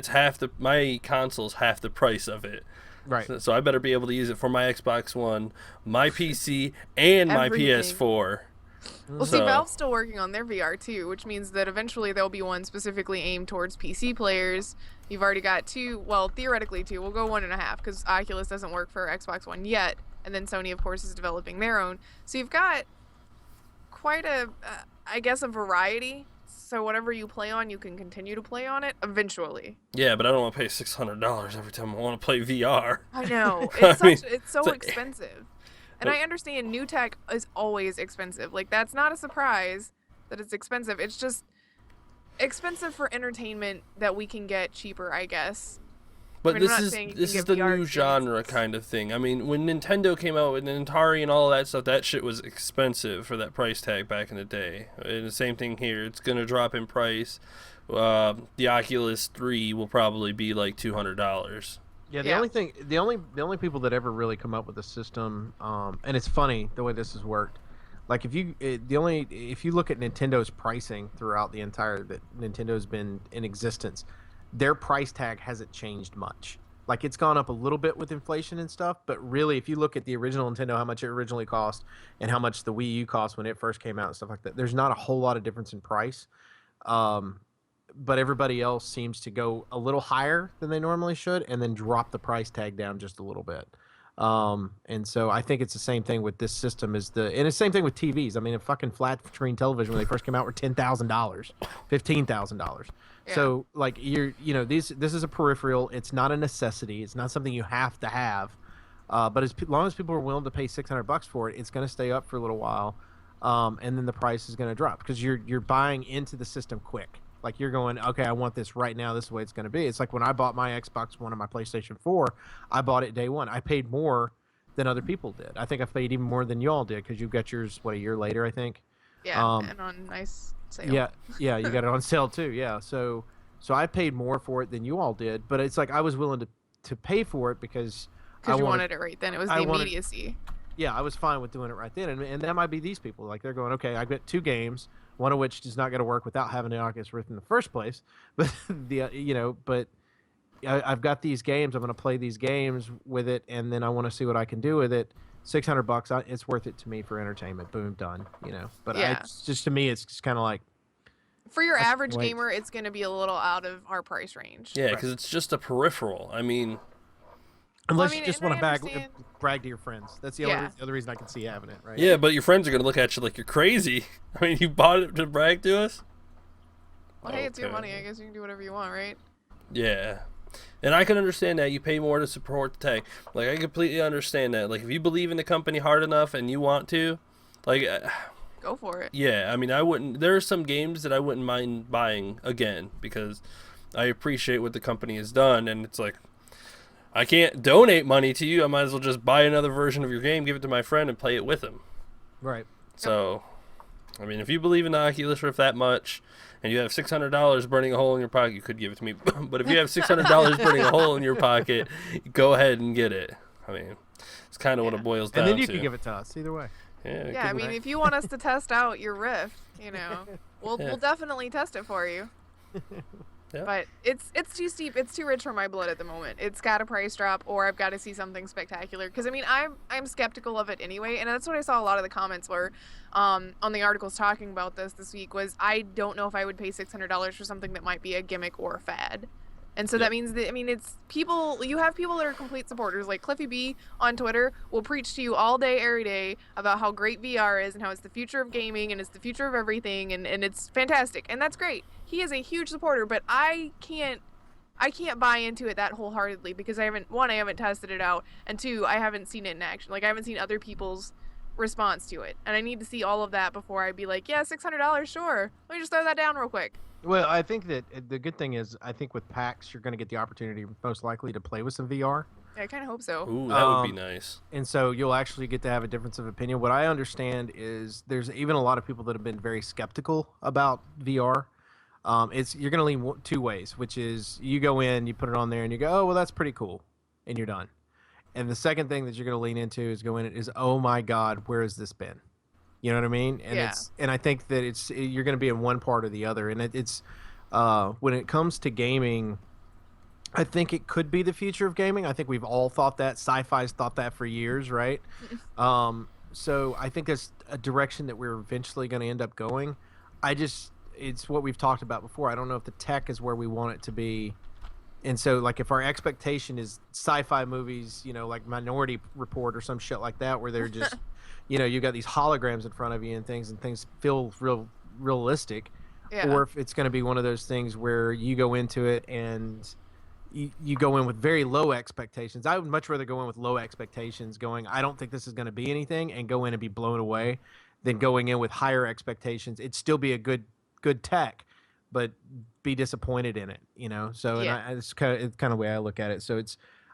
my console's half the price of it. Right. So I better be able to use it for my Xbox One, my PC, and my PS4. Well, see, Valve's still working on their VR too, which means that eventually there'll be one specifically aimed towards PC players. You've already got two, well, theoretically two. We'll go 1.5 because Oculus doesn't work for Xbox One yet, and then Sony, of course, is developing their own. So you've got quite a, I guess, a variety. So whatever you play on, you can continue to play on it eventually. Yeah, but I don't want to pay $600 every time I want to play VR. I know. It's so expensive. And I understand new tech is always expensive. Like, that's not a surprise that it's expensive. It's just expensive for entertainment that we can get cheaper, I guess. But I mean, this is the new genre kind of thing. I mean, when Nintendo came out with Atari and all that stuff, that shit was expensive for that price tag back in the day. And the same thing here. It's going to drop in price. The Oculus 3 will probably be like $200. Yeah, the only people that ever really come up with a system, and it's funny the way this has worked. Like if you look at Nintendo's pricing throughout the entire that Nintendo's been in existence, their price tag hasn't changed much. Like it's gone up a little bit with inflation and stuff, but really if you look at the original Nintendo, how much it originally cost and how much the Wii U cost when it first came out and stuff like that, there's not a whole lot of difference in price. But everybody else seems to go a little higher than they normally should and then drop the price tag down just a little bit. And so I think it's the same thing with this system and it's the same thing with TVs. I mean, a fucking flat screen television when they first came out were $10,000, $15,000. Yeah. So like this is a peripheral. It's not a necessity. It's not something you have to have. But as long as people are willing to pay $600 for it, it's going to stay up for a little while. And then the price is going to drop because you're buying into the system quick. Like you're going, okay, I want this right now. This is the way it's going to be. It's like when I bought my Xbox One and my PlayStation 4, I bought it day one. I paid more than other people did. I think I paid even more than y'all did because you got yours, what, a year later, I think? Yeah, and on nice sale. Yeah, you got it on sale too. Yeah, so I paid more for it than you all did, but it's like I was willing to pay for it because you wanted it right then. It was the immediacy. Yeah, I was fine with doing it right then, and that might be these people. Like they're going, okay, I got 2 games, one of which is not going to work without having an Oculus Rift in the first place, but I've got these games. I'm going to play these games with it, and then I want to see what I can do with it. $600, it's worth it to me for entertainment. Boom, done. But it's just to me, it's just kind of like for your average gamer, it's going to be a little out of our price range. Yeah, because it's just a peripheral. I mean, unless you just want to brag to your friends. That's the other reason I can see having it, right? Yeah, but your friends are going to look at you like you're crazy. I mean, you bought it to brag to us? Well, hey, it's your money. I guess you can do whatever you want, right? Yeah. And I can understand that. You pay more to support the tech. Like, I completely understand that. Like, if you believe in the company hard enough and you want to, like... go for it. Yeah, I mean, I wouldn't... There are some games that I wouldn't mind buying again because I appreciate what the company has done, and it's like... I can't donate money to you. I might as well just buy another version of your game, give it to my friend, and play it with him. Right. So, I mean, if you believe in the Oculus Rift that much... and you have $600 burning a hole in your pocket, you could give it to me. But if you have $600 burning a hole in your pocket, go ahead and get it. I mean, it's kind of what it boils down to. And then you can give it to us, either way. Yeah, I mean, if you want us to test out your Rift, we'll definitely test it for you. Yeah. But it's too steep. It's too rich for my blood at the moment. It's got a price drop, or I've got to see something spectacular. Because I mean, I'm skeptical of it anyway, and that's what I saw. A lot of the comments were on the articles talking about this week was I don't know if I would pay $600 for something that might be a gimmick or a fad. And so that means that, I mean, it's people, you have people that are complete supporters, like Cliffy B on Twitter will preach to you all day, every day about how great VR is and how it's the future of gaming and it's the future of everything and it's fantastic. And that's great. He is a huge supporter, but I can't buy into it that wholeheartedly because I haven't tested it out, and 2, I haven't seen it in action. Like, I haven't seen other people's response to it. And I need to see all of that before I'd be like, yeah, $600, sure. Let me just throw that down real quick. Well, I think that the good thing is, I think with PAX, you're going to get the opportunity, most likely, to play with some VR. Yeah, I kind of hope so. Ooh, that would be nice. And so you'll actually get to have a difference of opinion. What I understand is there's even a lot of people that have been very skeptical about VR. You're going to lean 2 ways, which is you go in, you put it on there, and you go, oh, well, that's pretty cool, and you're done. And the second thing that you're going to lean into is oh my God, where has this been? You know what I mean? And I think that you're going to be in one part or the other. And it's when it comes to gaming, I think it could be the future of gaming. I think we've all thought that. Sci-fi's thought that for years, right? So I think that's a direction that we're eventually going to end up going. It's what we've talked about before. I don't know if the tech is where we want it to be. And so, like, if our expectation is sci-fi movies, like Minority Report or some shit like that, where they're just... you got these holograms in front of you and things feel realistic. Yeah. Or if it's going to be one of those things where you go into it and you go in with very low expectations. I would much rather go in with low expectations going, I don't think this is going to be anything, and go in and be blown away than going in with higher expectations. It'd still be a good tech, but be disappointed in it, So and it's kind of the way I look at it. So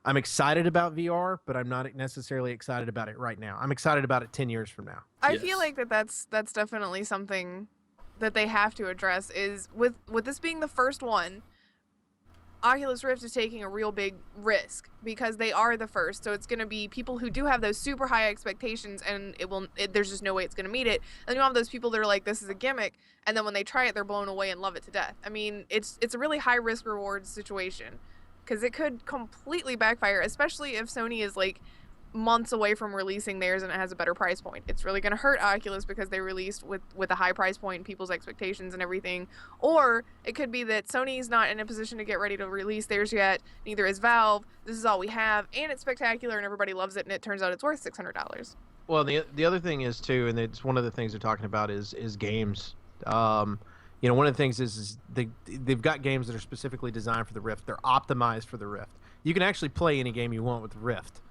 I'm excited about VR, but I'm not necessarily excited about it right now. I'm excited about it 10 years from now. I feel like that's definitely something that they have to address is with this being the first one, Oculus Rift is taking a real big risk because they are the first. So it's going to be people who do have those super high expectations and there's just no way it's going to meet it. And you have those people that are like, this is a gimmick. And then when they try it, they're blown away and love it to death. I mean, it's a really high risk reward situation. Because it could completely backfire, especially if Sony is like months away from releasing theirs and it has a better price point. It's really going to hurt Oculus because they released with a high price point and people's expectations and everything. Or it could be that Sony's not in a position to get ready to release theirs yet. Neither is Valve. This is all we have, and it's spectacular and everybody loves it, and it turns out it's worth $600. Well, the other thing is too, and it's one of the things they're talking about is games. One of the things is they've got games that are specifically designed for the Rift. They're optimized for the Rift. You can actually play any game you want with the Rift.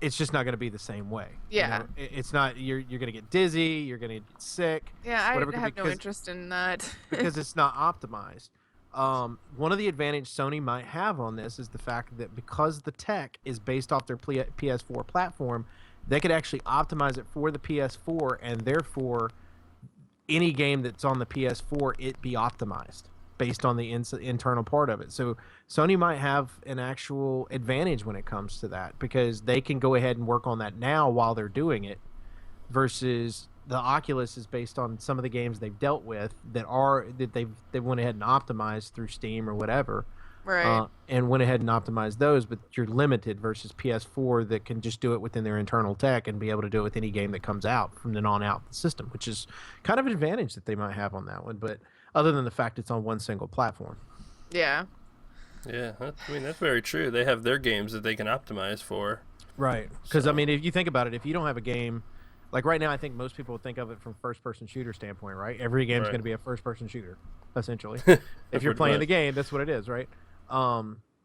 it's just not going to be the same way. Yeah. You know? It's not. You're going to get dizzy. You're going to get sick. Yeah, whatever, I have no interest in that. because it's not optimized. One of the advantage Sony might have on this is the fact that because the tech is based off their PS4 platform, they could actually optimize it for the PS4, and therefore any game that's on the PS4, it be optimized based on the internal part of it. So Sony might have an actual advantage when it comes to that, because they can go ahead and work on that now while they're doing it, versus the Oculus is based on some of the games they've dealt with that they went ahead and optimized through Steam or whatever. Right. And went ahead and optimized those, but you're limited versus PS4 that can just do it within their internal tech and be able to do it with any game that comes out from then on out the system, which is kind of an advantage that they might have on that one. But other than the fact it's on one single platform. Yeah. Yeah, I mean, that's very true. They have their games that they can optimize for. Right. Because, So- I mean, if you think about it, if you don't have a game, like right now, I think most people would think of it from first-person shooter standpoint, right? Every game's Right. going to be a first-person shooter, essentially. If you're Pretty playing much. the game, that's what it is, right?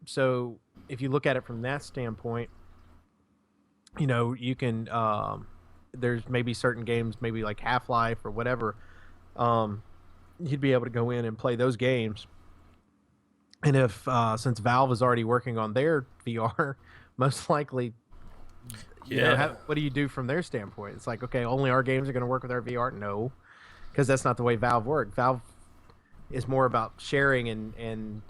So if you look at it from that standpoint, you know, you can, there's maybe certain games, maybe like Half-Life or whatever, you'd be able to go in and play those games. And if, since Valve is already working on their VR, most likely, you know, Yeah. what do you do from their standpoint? It's like, okay, only our games are going to work with our VR? No, because that's not the way Valve works. Valve is more about sharing and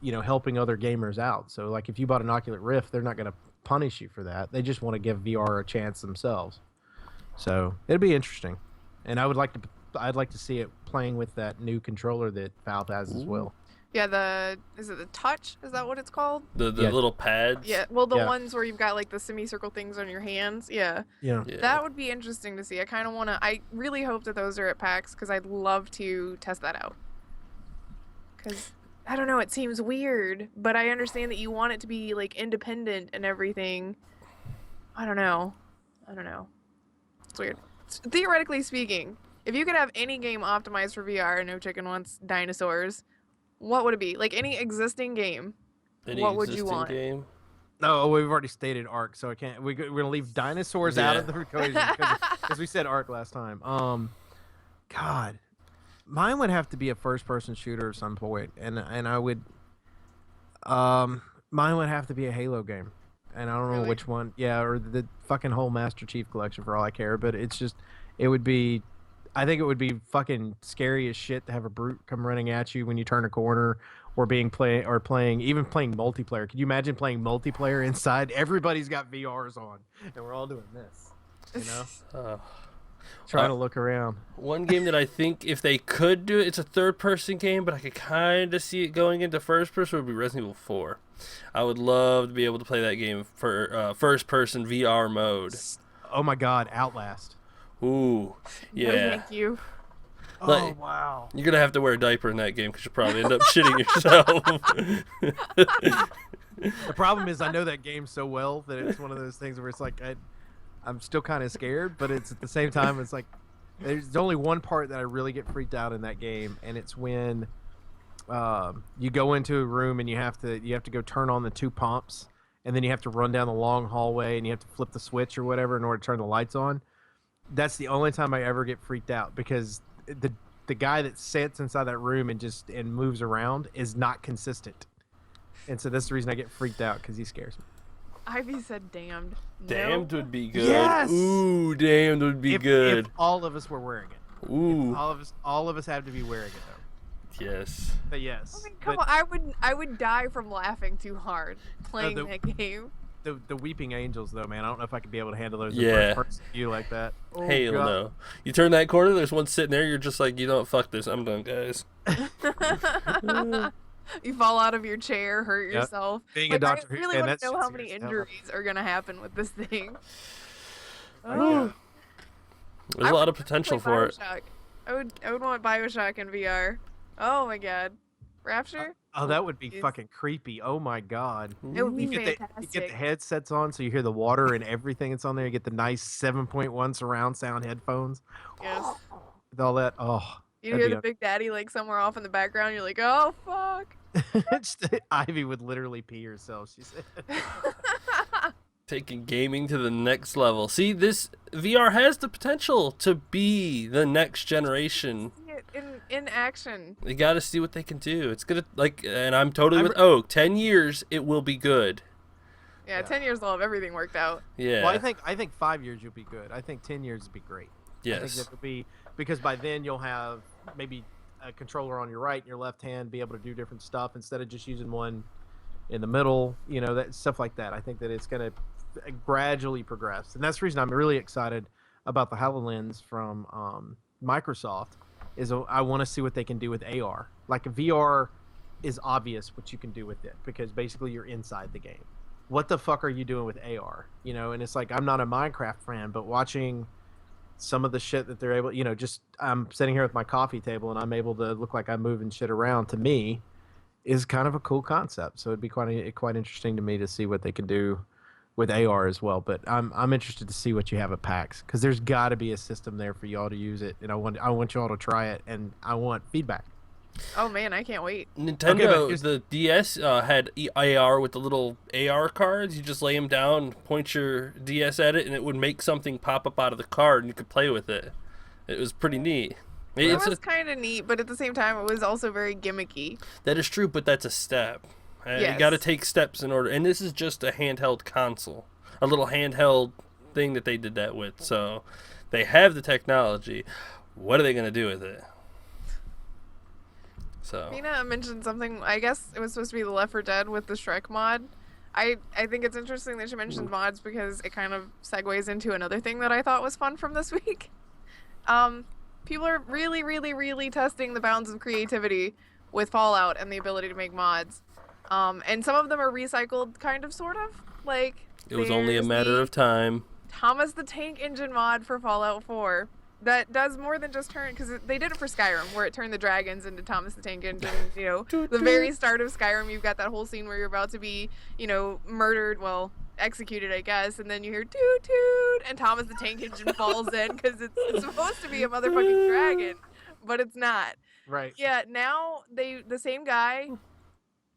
you know, helping other gamers out. So like if you bought an Oculus Rift, they're not going to punish you for that. They just want to give VR a chance themselves. So it'd be interesting, and I'd like to see it playing with that new controller that Valve has as well. Yeah, is it the Touch? Is that what it's called? The Yeah. little pads. Yeah, well, the Yeah. ones where you've got like the semicircle things on your hands. Yeah. Yeah. Yeah. That would be interesting to see. I really hope that those are at PAX, because I'd love to test that out. Because, I don't know, it seems weird, but I understand that you want it to be like independent and everything. I don't know. It's weird. Theoretically speaking, if you could have any game optimized for VR, no chicken wants dinosaurs, what would it be? Like any existing game. Any what would you existing want? game? No, we've already stated Ark, so I can't. We're gonna leave dinosaurs out of the equation because we said Ark last time. God, mine would have to be a first-person shooter at some point, and I would. Mine would have to be a Halo game, and I don't know Really? which one. Yeah, or the fucking whole Master Chief collection for all I care. But it's just, it would be. I think it would be fucking scary as shit to have a brute come running at you when you turn a corner, or playing multiplayer. Could you imagine playing multiplayer inside? Everybody's got VRs on, and we're all doing this. You know, trying to look around. One game that I think if they could do it, it's a third-person game, but I could kind of see it going into first-person, would be Resident Evil 4. I would love to be able to play that game for first-person VR mode. Oh my God, Outlast. Ooh, yeah. No, thank you. Like- Oh wow. You're going to have to wear a diaper in that game because you'll probably end up shitting yourself. The problem is I know that game so well that it's one of those things where it's like I'm still kind of scared, but it's at the same time it's like there's only one part that I really get freaked out in that game, and it's when you go into a room and you have to go turn on the two pumps, and then you have to run down the long hallway and you have to flip the switch or whatever in order to turn the lights on. That's the only time I ever get freaked out, because the guy that sits inside that room and moves around is not consistent. And so that's the reason I get freaked out, because he scares me. Ivy said damned. Damned No. would be good. Yes! Ooh, damned would be If good. all of us were wearing it. Ooh, All of us have to be wearing it though. yes. But yes. I mean, come but on, I would die from laughing too hard playing the- that game. the Weeping Angels though, man, I don't know if I could be able to handle those. Yeah. In first person view like that. Oh, Hell God. no. You turn that corner, there's one sitting there, you're just like, you know what, fuck this, I'm done, guys. You fall out of your chair, hurt Yep. yourself. Being a Like, Doctor I Who really fan, want that's to know how many serious as hell. injuries are gonna happen with this thing. Yeah. There's a lot of potential for it. Bioshock. I would want Bioshock in VR. Oh my god. Rapture? Oh, that would be Jeez. fucking creepy. Oh my God. It would be You get fantastic. the headsets on, so you hear the water and everything that's on there. You get the nice 7.1 surround sound headphones Yes. with all that. Oh, You that'd hear be the Big Daddy like somewhere off in the background. You're like, oh fuck. Ivy would literally pee herself. She said. Taking gaming to the next level. See, this VR has the potential to be the next generation. In action. You got to see what they can do. It's gonna and I'm totally with Oak. 10 years, it will be good. Yeah, 10 years will have everything worked out. Yeah. Well, I think 5 years you'll be good. I think 10 years would be great. Yes. I think that would be, because by then you'll have maybe a controller on your right and your left hand, be able to do different stuff instead of just using one in the middle. You know, that stuff like that. I think that it's going to gradually progress, and that's the reason I'm really excited about the HoloLens from Microsoft. Is I want to see what they can do with AR. Like VR is obvious what you can do with it, because basically you're inside the game. What the fuck are you doing with AR? You know, and it's like, I'm not a Minecraft fan, but watching some of the shit that they're able, you know, just I'm sitting here with my coffee table and I'm able to look like I'm moving shit around, to me is kind of a cool concept. So it'd be quite interesting to me to see what they can do with AR as well. But I'm interested to see what you have at PAX, because there's got to be a system there for y'all to use it, and I want y'all to try it, and I want feedback. Oh man, I can't wait. Nintendo, the DS had AR with the little AR cards. You just lay them down, point your DS at it, and it would make something pop up out of the card, and you could play with it. It was pretty neat. It was kind of neat, but at the same time, it was also very gimmicky. That is true, but that's a step. Yes. You got to take steps in order, and this is just a handheld console, a little handheld thing that they did that with. So they have the technology. What are they going to do with it? So Mina mentioned something. I guess it was supposed to be the Left 4 Dead with the Shrek mod. I think it's interesting that she mentioned mods, because it kind of segues into another thing that I thought was fun from this week. People are really, really, really testing the bounds of creativity with Fallout and the ability to make mods. And some of them are recycled, kind of, sort of. Like, it was only a matter of time. Thomas the Tank Engine mod for Fallout 4 that does more than just turn, because they did it for Skyrim, where it turned the dragons into Thomas the Tank Engine. You know, the very start of Skyrim, you've got that whole scene where you're about to be, you know, murdered, well, executed, I guess, and then you hear toot toot, and Thomas the Tank Engine falls in, because it's supposed to be a motherfucking dragon, but it's not. Right. Yeah, now the same guy,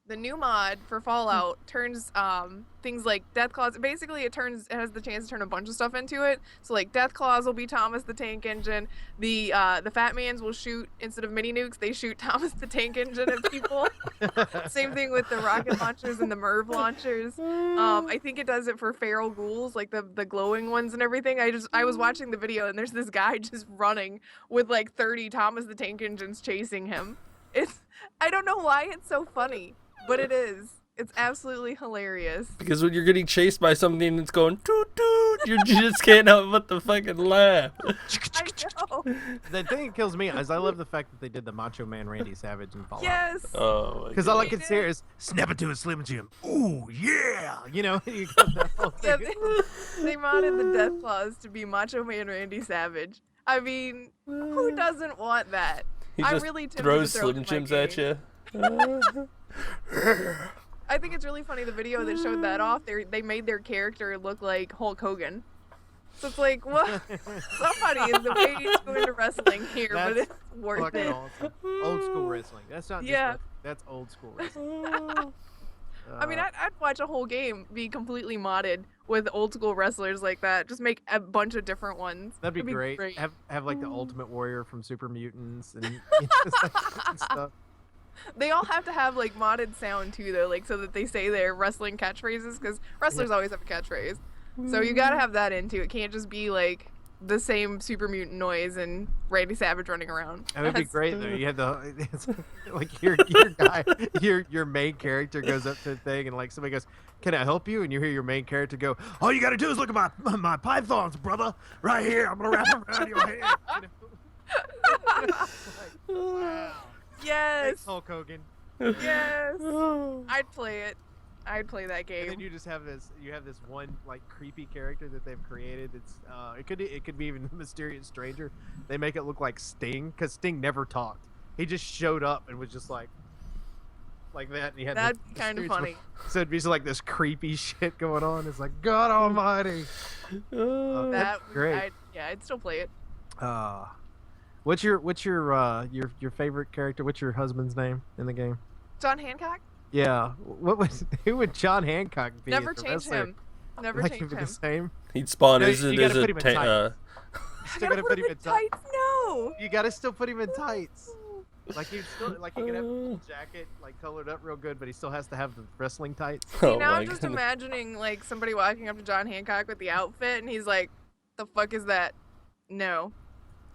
the new mod for Fallout turns things like Death Claws. Basically, it has the chance to turn a bunch of stuff into it. So like Death Claws will be Thomas the Tank Engine. The Fat Mans will shoot, instead of mini nukes, they shoot Thomas the Tank Engine at people. Same thing with the rocket launchers and the MIRV launchers. I think it does it for feral ghouls, like the glowing ones and everything. I was watching the video, and there's this guy just running with like 30 Thomas the Tank Engines chasing him. I don't know why it's so funny, but it is. It's absolutely hilarious. Because when you're getting chased by something that's going toot toot, you just can't help but to fucking laugh. I know. The thing that kills me is I love the fact that they did the Macho Man Randy Savage in Fallout. Yes. Oh, Because all I can hear is snap it to a Slim Jim. Ooh, yeah. You know, you got that whole Yeah, thing. they modded the Death Claws to be Macho Man Randy Savage. I mean, who doesn't want that? He I'm just really tempted throws to throw it Slim in my Jims at game. you. I think it's really funny, the video that showed that off, they made their character look like Hulk Hogan. So it's like, what? Somebody is the way to go into wrestling here, but it's worth Fucking it. awesome. Old school wrestling. That's not just wrestling. That's old school wrestling. I mean, I'd watch a whole game be completely modded with old school wrestlers like that. Just make a bunch of different ones. That'd be great. Have like the Ultimate Warrior from Super Mutants and stuff. They all have to have like modded sound too, though, like so that they say their wrestling catchphrases, because wrestlers always have a catchphrase. So you gotta have that into it. Can't just be like the same super mutant noise and Randy Savage running around. That would be great though. You had it's like your guy, your main character goes up to the thing and like somebody goes, "Can I help you?" And you hear your main character go, "All you gotta do is look at my pythons, brother, right here. I'm gonna wrap them around your head." You know? Wow. Yes. Thanks, Hulk Hogan. Yes. I'd play it. I'd play that game. And then you just have this one like creepy character that they've created. It's it could be even a mysterious stranger. They make it look like Sting, because Sting never talked. He just showed up and was just like that. And he had That'd be kind of funny. So it'd be like this creepy shit going on. It's like, God Almighty. That great. I'd still play it. What's your favorite character? What's your husband's name in the game? John Hancock? Yeah. Who would John Hancock be? Never as a change wrestler? him. Never Like change he'd be the him. same. He'd spawn No, as you a gotta put him in tights. I Still gotta gotta put him in tights. No. You gotta still put him in tights. Like he can have the jacket like colored up real good, but he still has to have the wrestling tights. See, Oh now my I'm just goodness. imagining like somebody walking up to John Hancock with the outfit, and he's like, "The fuck is that?" No.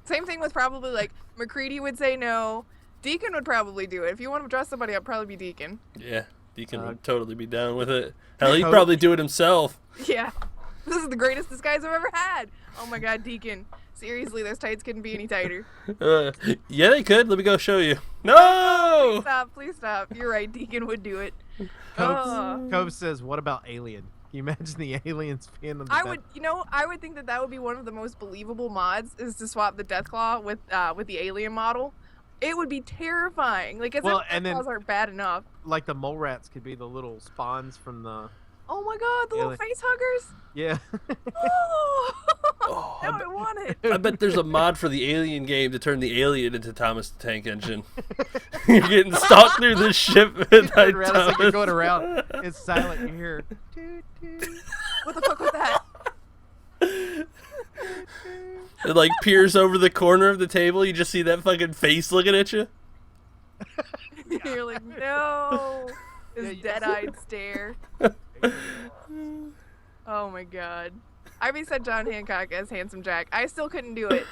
Same thing with probably like McCready would say no. Deacon would probably do it. If you want to dress somebody up, probably be Deacon. Yeah, Deacon would totally be down with it. Hell, he'd probably do it himself. Yeah. This is the greatest disguise I've ever had. Oh my god, Deacon. Seriously, those tights couldn't be any tighter. Yeah, they could. Let me go show you. No! Please stop. You're right, Deacon would do it. Cove says, "What about Alien? Can you imagine the aliens being on the I would think that would be one of the most believable mods is to swap the Deathclaw with the alien model. It would be terrifying. Like, as if Deathclaws aren't bad enough. Like the mole rats could be the little spawns from the. Oh my god, the little face huggers. Yeah. Oh, now I want it. I bet there's a mod for the Alien game to turn the alien into Thomas the Tank Engine. You're getting stalked through the ship. It's like you're going around. It's silent. You hear. What the fuck was that? It like peers over the corner of the table. You just see that fucking face looking at you. You're like, no. His dead-eyed stare. Oh my god. Ivy said John Hancock as Handsome Jack. I still couldn't do it.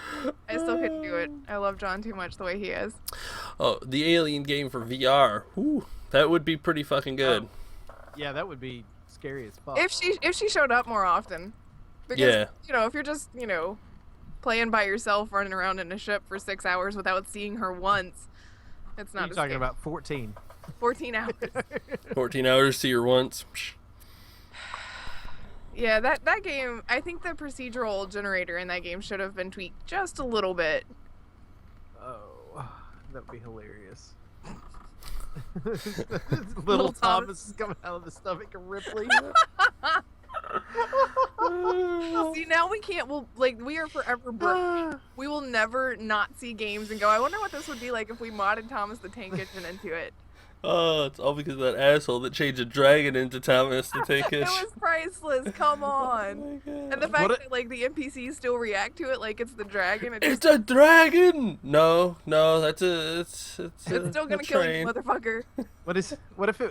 I love John too much the way he is. Oh, the Alien game for VR. Whew, that would be pretty fucking good. Yeah, that would be scary as fuck. If she showed up more often. Because, if you're just, playing by yourself, running around in a ship for 6 hours without seeing her once, it's not. You're talking about 14. 14 hours. 14 hours to your once. Psh. Yeah, that game, I think the procedural generator in that game should have been tweaked just a little bit. Oh, that would be hilarious. Little Thomas is coming out of the stomach of Ripley. See, now we can't, we are forever broke. We will never not see games and go, I wonder what this would be like if we modded Thomas the Tank Engine into it. Oh, it's all because of that asshole that changed a dragon into Thomas the Tank Engine. It was priceless, come on. Oh, and the fact that, the NPCs still react to it like it's the dragon. It's a dragon! No, it's still gonna kill you, motherfucker. What if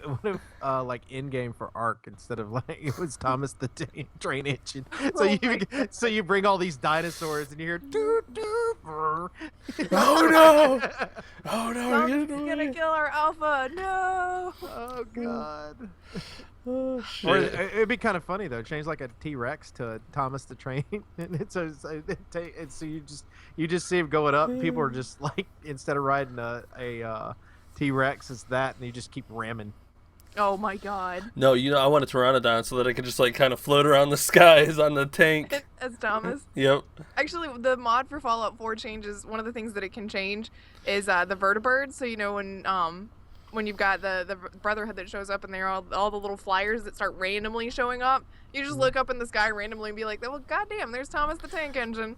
in game for Ark instead of it was Thomas the Train Engine? So you bring all these dinosaurs and you hear doo doo. Oh no! Oh no! He's gonna kill our alpha. No! Oh god. Oh shit. Or it'd be kind of funny though. Change like a T-Rex to Thomas the Train, and so you just see him going up. People are just like, instead of riding a T-Rex, it's that, and you just keep ramming. Oh my god. No, I want a Pteranodon so that I can just kind of float around the skies on the tank. As Thomas. Yep. Actually, the mod for Fallout 4 changes. One of the things that it can change is the vertibirds. So when you've got the Brotherhood that shows up and they're all the little flyers that start randomly showing up, you just look up in the sky randomly and be like, well, goddamn, there's Thomas the Tank Engine.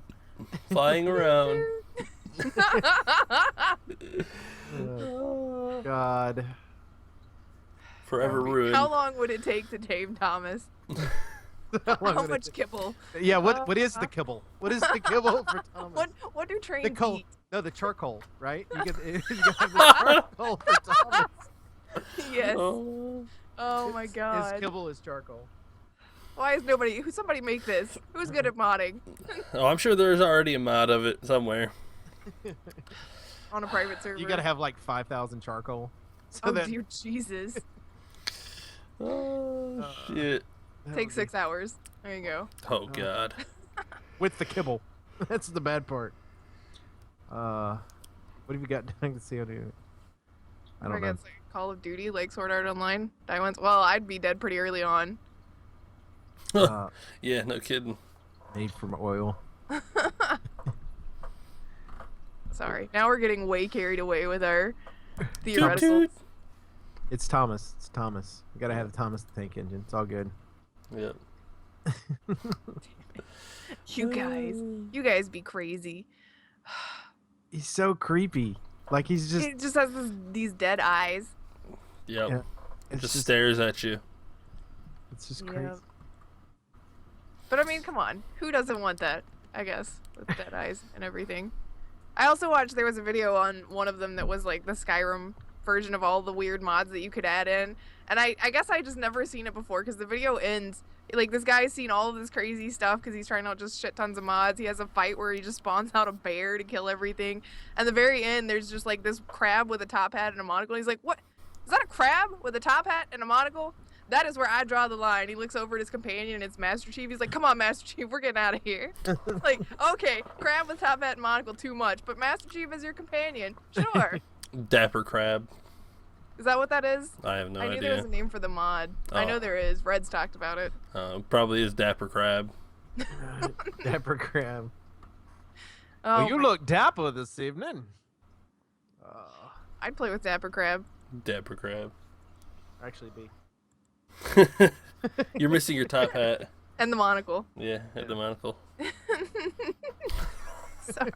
Flying around. Oh, god. Forever ruined. How long would it take to tame Thomas? How much kibble? Yeah, what is the kibble? What is the kibble for Thomas? What do trains eat? No, the charcoal, right? You get the charcoal for Thomas. Yes. Oh my god. His kibble is charcoal. Why is somebody make this? Who's good at modding? Oh, I'm sure there's already a mod of it somewhere. On a private server. You gotta have 5,000 charcoal. So dear Jesus. Oh shit. Take 6 hours. There you go. Oh god. With the kibble. That's the bad part. What have you got down to see on here? I don't know. Call of Duty, Sword Art Online. Well, I'd be dead pretty early on. Yeah, no kidding. Made from oil. Sorry. Now we're getting way carried away with our theoreticals. It's Thomas. It's Thomas. We gotta have the Thomas the Tank Engine. It's all good. Yep. You guys be crazy. He's so creepy. He just has these dead eyes. Yep. Yeah, it just stares at you. It's just crazy. But I mean, come on, who doesn't want that? I guess with dead eyes and everything. I also watched. There was a video on one of them that was like the Skyrim version of all the weird mods that you could add in, and I guess I just never seen it before because the video ends like this guy's seen all of this crazy stuff because he's trying out just shit tons of mods. He has a fight where he just spawns out a bear to kill everything, and the very end there's just like this crab with a top hat and a monocle. And he's like, "What? Is that a crab with a top hat and a monocle?" That is where I draw the line. He looks over at his companion and it's Master Chief. He's like, "Come on, Master Chief, we're getting out of here." Like, okay, crab with top hat and monocle, too much, but Master Chief is your companion, sure. Dapper crab. Is that what that is? I have no I knew idea. there was a name for the mod. I know there is. Red's talked about it. Probably is Dapper crab. Dapper crab. Oh, Well, you look dapper this evening. I'd play with Dapper Crab. Dapper crab. Actually, B. You're missing your top hat. And the monocle. Yeah, at the monocle. Sorry.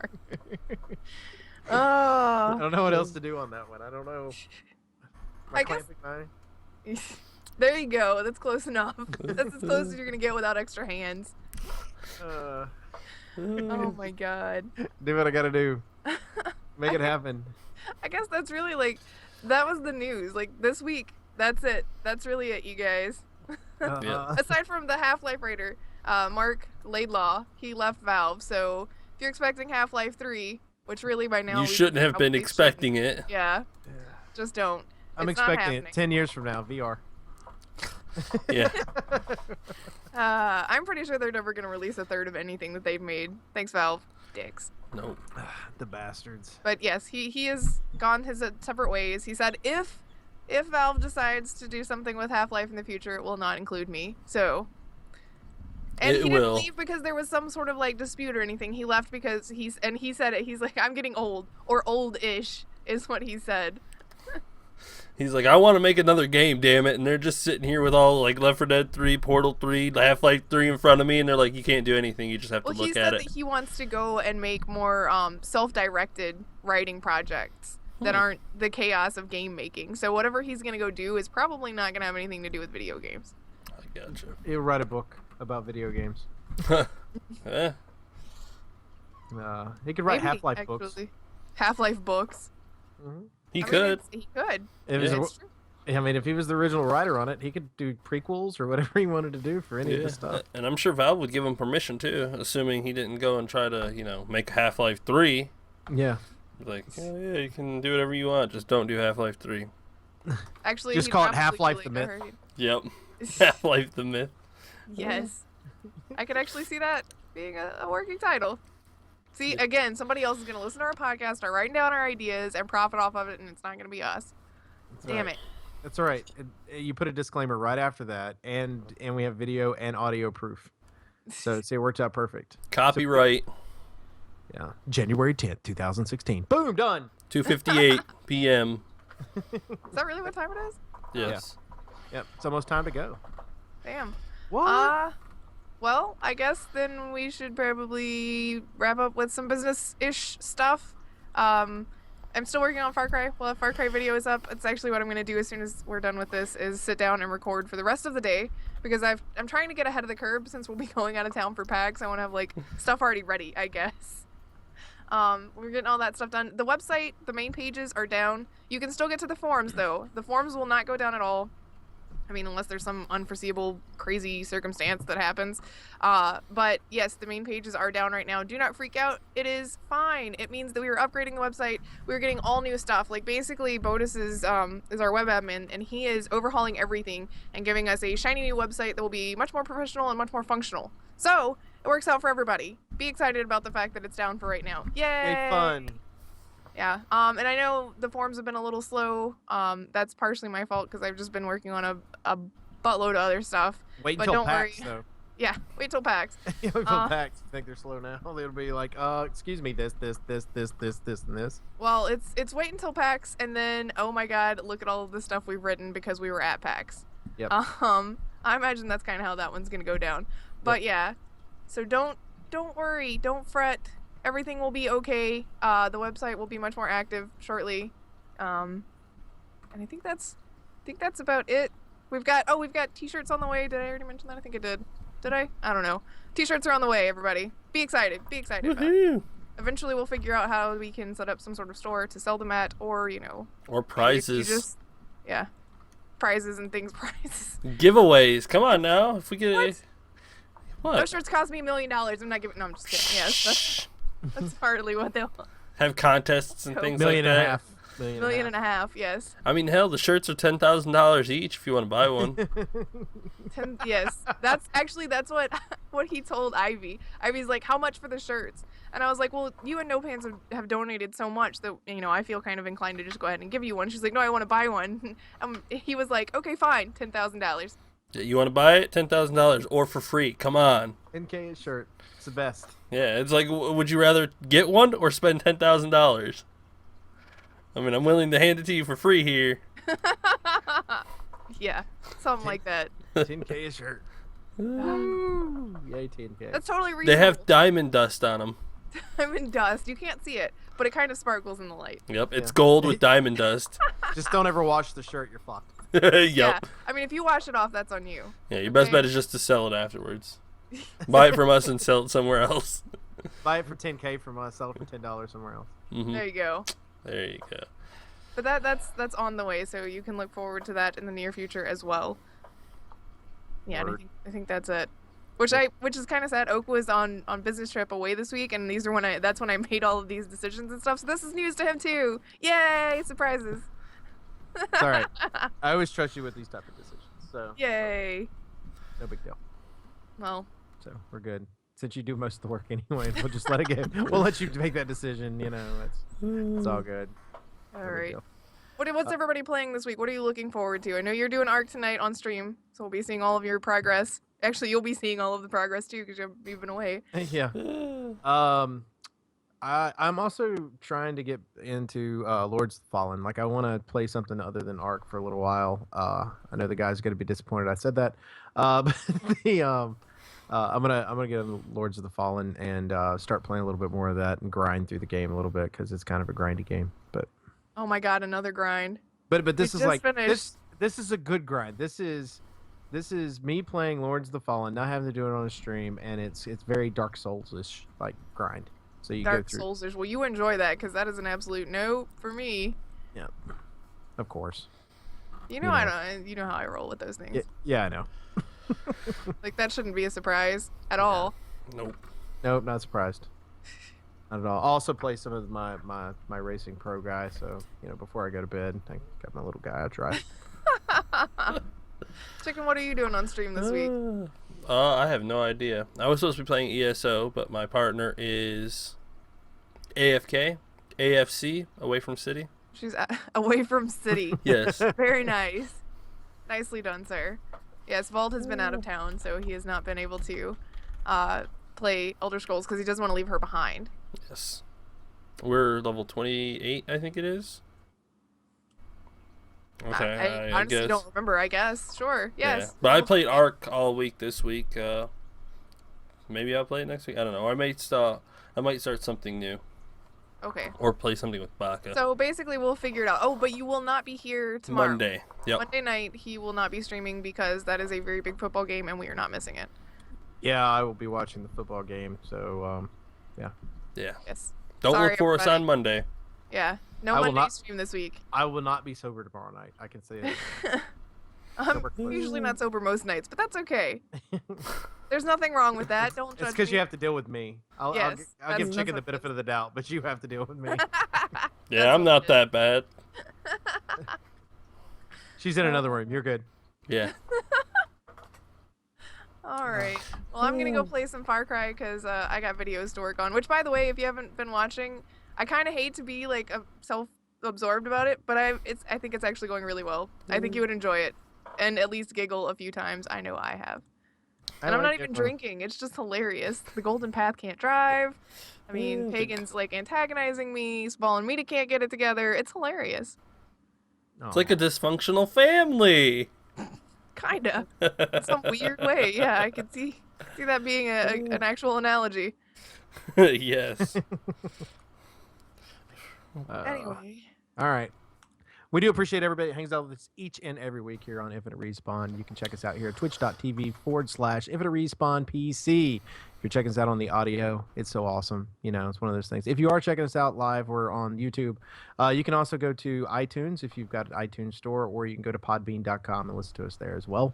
I Oh. don't know what else to do on that one. I don't know. I guess- There you go. That's close enough. That's as close as you're going to get without extra hands. Oh my god. Do what I gotta do. Make it happen. I guess that's really like, that was the news. Like this week, that's it. That's really it, you guys. Yeah. Aside from the Half-Life writer, Mark Laidlaw, he left Valve. So if you're expecting Half-Life 3, which really by now You shouldn't have been probably expecting shouldn't. it. Yeah, just don't. I'm It's not expecting it happening. 10 years from now, VR. Yeah. I'm pretty sure they're never going to release a third of anything that they've made. Thanks, Valve. Dicks. No. The bastards. But yes, he has gone his separate ways. He said if Valve decides to do something with Half-Life in the future, it will not include me. So, and It he will. didn't leave because there was some sort of like dispute or anything. He left because he said it. He's like, I'm getting old, or old-ish is what he said. He's like, I want to make another game, damn it. And they're just sitting here with all like Left 4 Dead 3, Portal 3, Half-Life 3 in front of me. And they're like, you can't do anything. You just have to Well, he look said at that it. he wants to go and make more self-directed writing projects that aren't the chaos of game making. So whatever he's gonna go do is probably not gonna have anything to do with video games. I gotcha. He'll write a book about video games. Eh, He could write Maybe, Half-Life books. actually. Half-Life books. he I mean, could. he could. If he was Yeah. It's true. I mean, if he was the original writer on it, he could do prequels or whatever he wanted to do for any of the stuff. And I'm sure Valve would give him permission too, assuming he didn't go and try to, make Half-Life 3. Yeah. Like, oh, yeah, you can do whatever you want, just don't do Half-Life 3. Actually, Just he'd call it probably Half-Life do, the like, Myth. Yep. Half-Life the Myth. Yes. I could actually see that being a working title. See, again, somebody else is going to listen to our podcast, start writing down our ideas, and profit off of it, and it's not going to be us. Damn it. That's all right. You put a disclaimer right after that, and we have video and audio proof. So see, it worked out perfect. Copyright. Yeah. January 10th, 2016. Boom, done. 2:58 p.m. Is that really what time it is? Yes. Yep. It's almost time to go. Damn. What? Well, I guess then we should probably wrap up with some business-ish stuff. I'm still working on Far Cry. Well, if Far Cry video is up, it's actually what I'm going to do as soon as we're done with this is sit down and record for the rest of the day because I'm trying to get ahead of the curve since we'll be going out of town for PAX. I want to have like stuff already ready, I guess. We're getting all that stuff done. The website, the main pages are down. You can still get to the forums though. The forums will not go down at all. I mean, unless there's some unforeseeable, crazy circumstance that happens. But yes, the main pages are down right now. Do not freak out. It is fine. It means that we are upgrading the website. We're getting all new stuff. Like basically, Bodis is our web admin, and he is overhauling everything and giving us a shiny new website that will be much more professional and much more functional. So it works out for everybody. Be excited about the fact that it's down for right now. Yay! Yay, fun. Yeah, and I know the forums have been a little slow. That's partially my fault because I've just been working on a buttload of other stuff. Wait But until don't PAX, worry. though. Yeah, wait till PAX. Wait until PAX. You think they're slow now? It'll be like, excuse me, this, and this. Well, it's wait until PAX, and then oh my God, look at all of the stuff we've written because we were at PAX. Yep. I imagine that's kind of how that one's gonna go down. But yeah, so don't worry, don't fret. Everything will be okay. The website will be much more active shortly. And I think that's about it. We've got t-shirts on the way. Did I already mention that? I think I did. Did I? I don't know. T-shirts are on the way, everybody. Be excited. Be excited about it. Woohoo! Eventually we'll figure out how we can set up some sort of store to sell them at, or, Or if prizes. you just, yeah. Prizes and things, prizes. Giveaways. Come on now. If we get Those what? shirts cost me $1 million. I'm not giving. No, I'm just kidding. Yes, that's partly what they'll. Have contests and things Million like and a that. half. Million and a half. Yes. I mean, hell, the shirts are $10,000 each if you want to buy one. Yes. That's what he told Ivy. Ivy's like, how much for the shirts? And I was like, well, you and No Pants have donated so much that I feel kind of inclined to just go ahead and give you one. She's like, no, I want to buy one. He was like, okay, fine, $10,000. You want to buy it? $10,000 or for free. Come on. 10K a shirt. It's the best. Yeah, it's like, would you rather get one or spend $10,000? I mean, I'm willing to hand it to you for free here. Yeah, something like that. 10K a shirt. Ooh, yay, 10K. That's totally reasonable. They have diamond dust on them. Diamond dust. You can't see it, but it kind of sparkles in the light. Yep, it's Yeah. gold with diamond dust. Just don't ever wash the shirt. You're fucked. Yep. Yeah. I mean, if you wash it off, that's on you. Yeah, your best bet is just to sell it afterwards. Buy it from us and sell it somewhere else. Buy it for 10K from us. Sell it for $10 somewhere else. There you go. There you go. But that's on the way, so you can look forward to that in the near future as well. Yeah, and I think that's it. Which is kind of sad. Oak was on business trip away this week, and that's when I made all of these decisions and stuff. So this is news to him too. Yay! Surprises. It's all right. I always trust you with these type of decisions. So Yay! no big deal. Well, So we're good. Since you do most of the work anyway, we'll just let it go. We'll let you make that decision. It's all good. all No big right. deal. What's everybody playing this week? What are you looking forward to? I know you're doing Arc tonight on stream, so we'll be seeing all of your progress. Actually, you'll be seeing all of the progress too because you've been away. Yeah. I'm also trying to get into Lords of the Fallen. Like, I want to play something other than Ark for a little while. I know the guys are gonna be disappointed I said that. But I'm gonna get into Lords of the Fallen and start playing a little bit more of that and grind through the game a little bit because it's kind of a grindy game. But Oh my god, another grind. but this We is just like finished. this is a good grind. This is me playing Lords of the Fallen, not having to do it on a stream, and it's very Dark Souls-ish like grind. So you Dark go through. Souls-ish. Well, you enjoy that because that is an absolute no for me. Yeah, of course. You know, you know how I roll with those things. Yeah, I know. Like that shouldn't be a surprise at all. Nope. Nope, not surprised. Not at all. I also play some of my Racing Pro guy, so before I go to bed, I got my little guy I try. Chicken, what are you doing on stream this week? I have no idea. I was supposed to be playing ESO, but my partner is AFC, away from city. She's away from city. Yes. Very nice. Nicely done, sir. Yes, Vault has been out of town, so he has not been able to play Elder Scrolls because he doesn't want to leave her behind. Yes. We're level 28, I think it is. Okay, I I honestly guess. don't remember. I guess. Sure. Yes. Yeah. But I played Ark all week this week. Maybe I'll play it next week. I don't know. I might start something new. Okay. Or play something with Baka. So basically, we'll figure it out. Oh, but you will not be here tomorrow. Monday. Yep. Monday night, he will not be streaming because that is a very big football game, and we are not missing it. Yeah, I will be watching the football game, so yeah. Yeah. Yes. Don't Sorry, look for us everybody. on Monday. Yeah. No I will Monday not- stream this week. I will not be sober tomorrow night. I can say that. I'm Sober close. usually not sober most nights, but that's okay. There's nothing wrong with that. Don't judge It's because me. you have to deal with me. I'll Yes, give that's Chicken the what it benefit of the doubt, but you have to deal with me. Yeah, I'm not that bad. She's in another room. You're good. Yeah. All right. Well, I'm gonna go play some Far Cry because I got videos to work on. Which, by the way, if you haven't been watching, I kind of hate to be like self-absorbed about it, but I think it's actually going really well. I think you would enjoy it, and at least giggle a few times. I know I have. And I'm not even drinking. It's just hilarious. The Golden Path can't drive. I mean, Pagan's like antagonizing me. Spall and Mita can't get it together. It's hilarious. It's like a dysfunctional family. Kinda. In some weird way. Yeah, I could see that being an actual analogy. Yes. Anyway. All right. We do appreciate everybody that hangs out with us each and every week here on Infinite Respawn. You can check us out here at twitch.tv/Infinite Respawn PC. If you're checking us out on the audio, it's so awesome. You know, it's one of those things. If you are checking us out live or on YouTube, you can also go to iTunes if you've got an iTunes store, or you can go to podbean.com and listen to us there as well.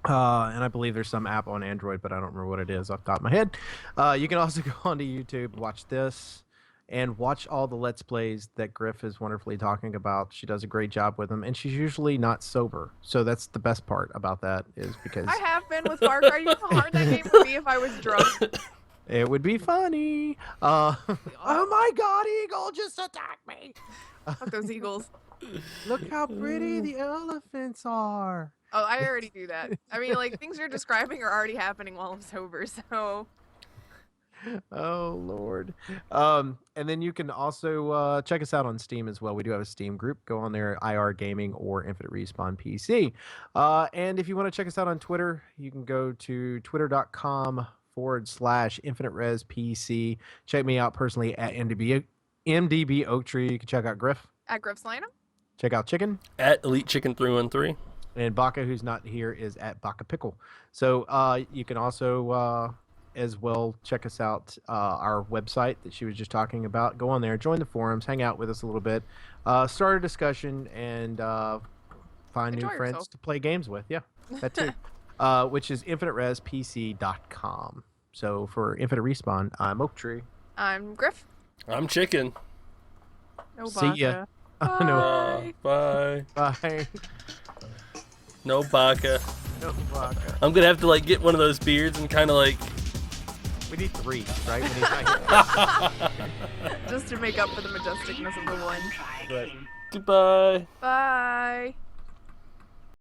And I believe there's some app on Android, but I don't remember what it is off the top of my head. You can also go onto YouTube, watch this, and watch all the Let's Plays that Grif is wonderfully talking about. She does a great job with them, and she's usually not sober. So that's the best part about that, is because... I have been with Far Cry. You know how hard that game would be if I was drunk? It would be funny. Oh my god, Eagle just attacked me! Fuck those eagles. Look how pretty the elephants are. Oh, I already do that. I mean, like, things you're describing are already happening while I'm sober, so... Oh, Lord. And then you can also check us out on Steam as well. We do have a Steam group. Go on there, IR Gaming or Infinite Respawn PC. And if you want to check us out on Twitter, you can go to twitter.com/InfiniteResPC. Check me out personally at MDB Oak Tree. You can check out Grif. At Grif Slanum. Check out Chicken. At Elite Chicken 313. And Baka, who's not here, is at Baka Pickle. So you can also... as well, check us out, our website that she was just talking about. Go on there, join the forums, hang out with us a little bit, start a discussion, and find new friends to play games with. Yeah, that too. Which is InfiniteResPC.com. So for Infinite Respawn, I'm Oak Tree. I'm Grif. I'm Chicken. No See ya. Baka. No. Bye. Bye. No Baka. No Baka. I'm gonna have to like get one of those beards and kind of like. We need 3, right? We need not Just to make up for the majesticness of the one. Right. Goodbye. Bye.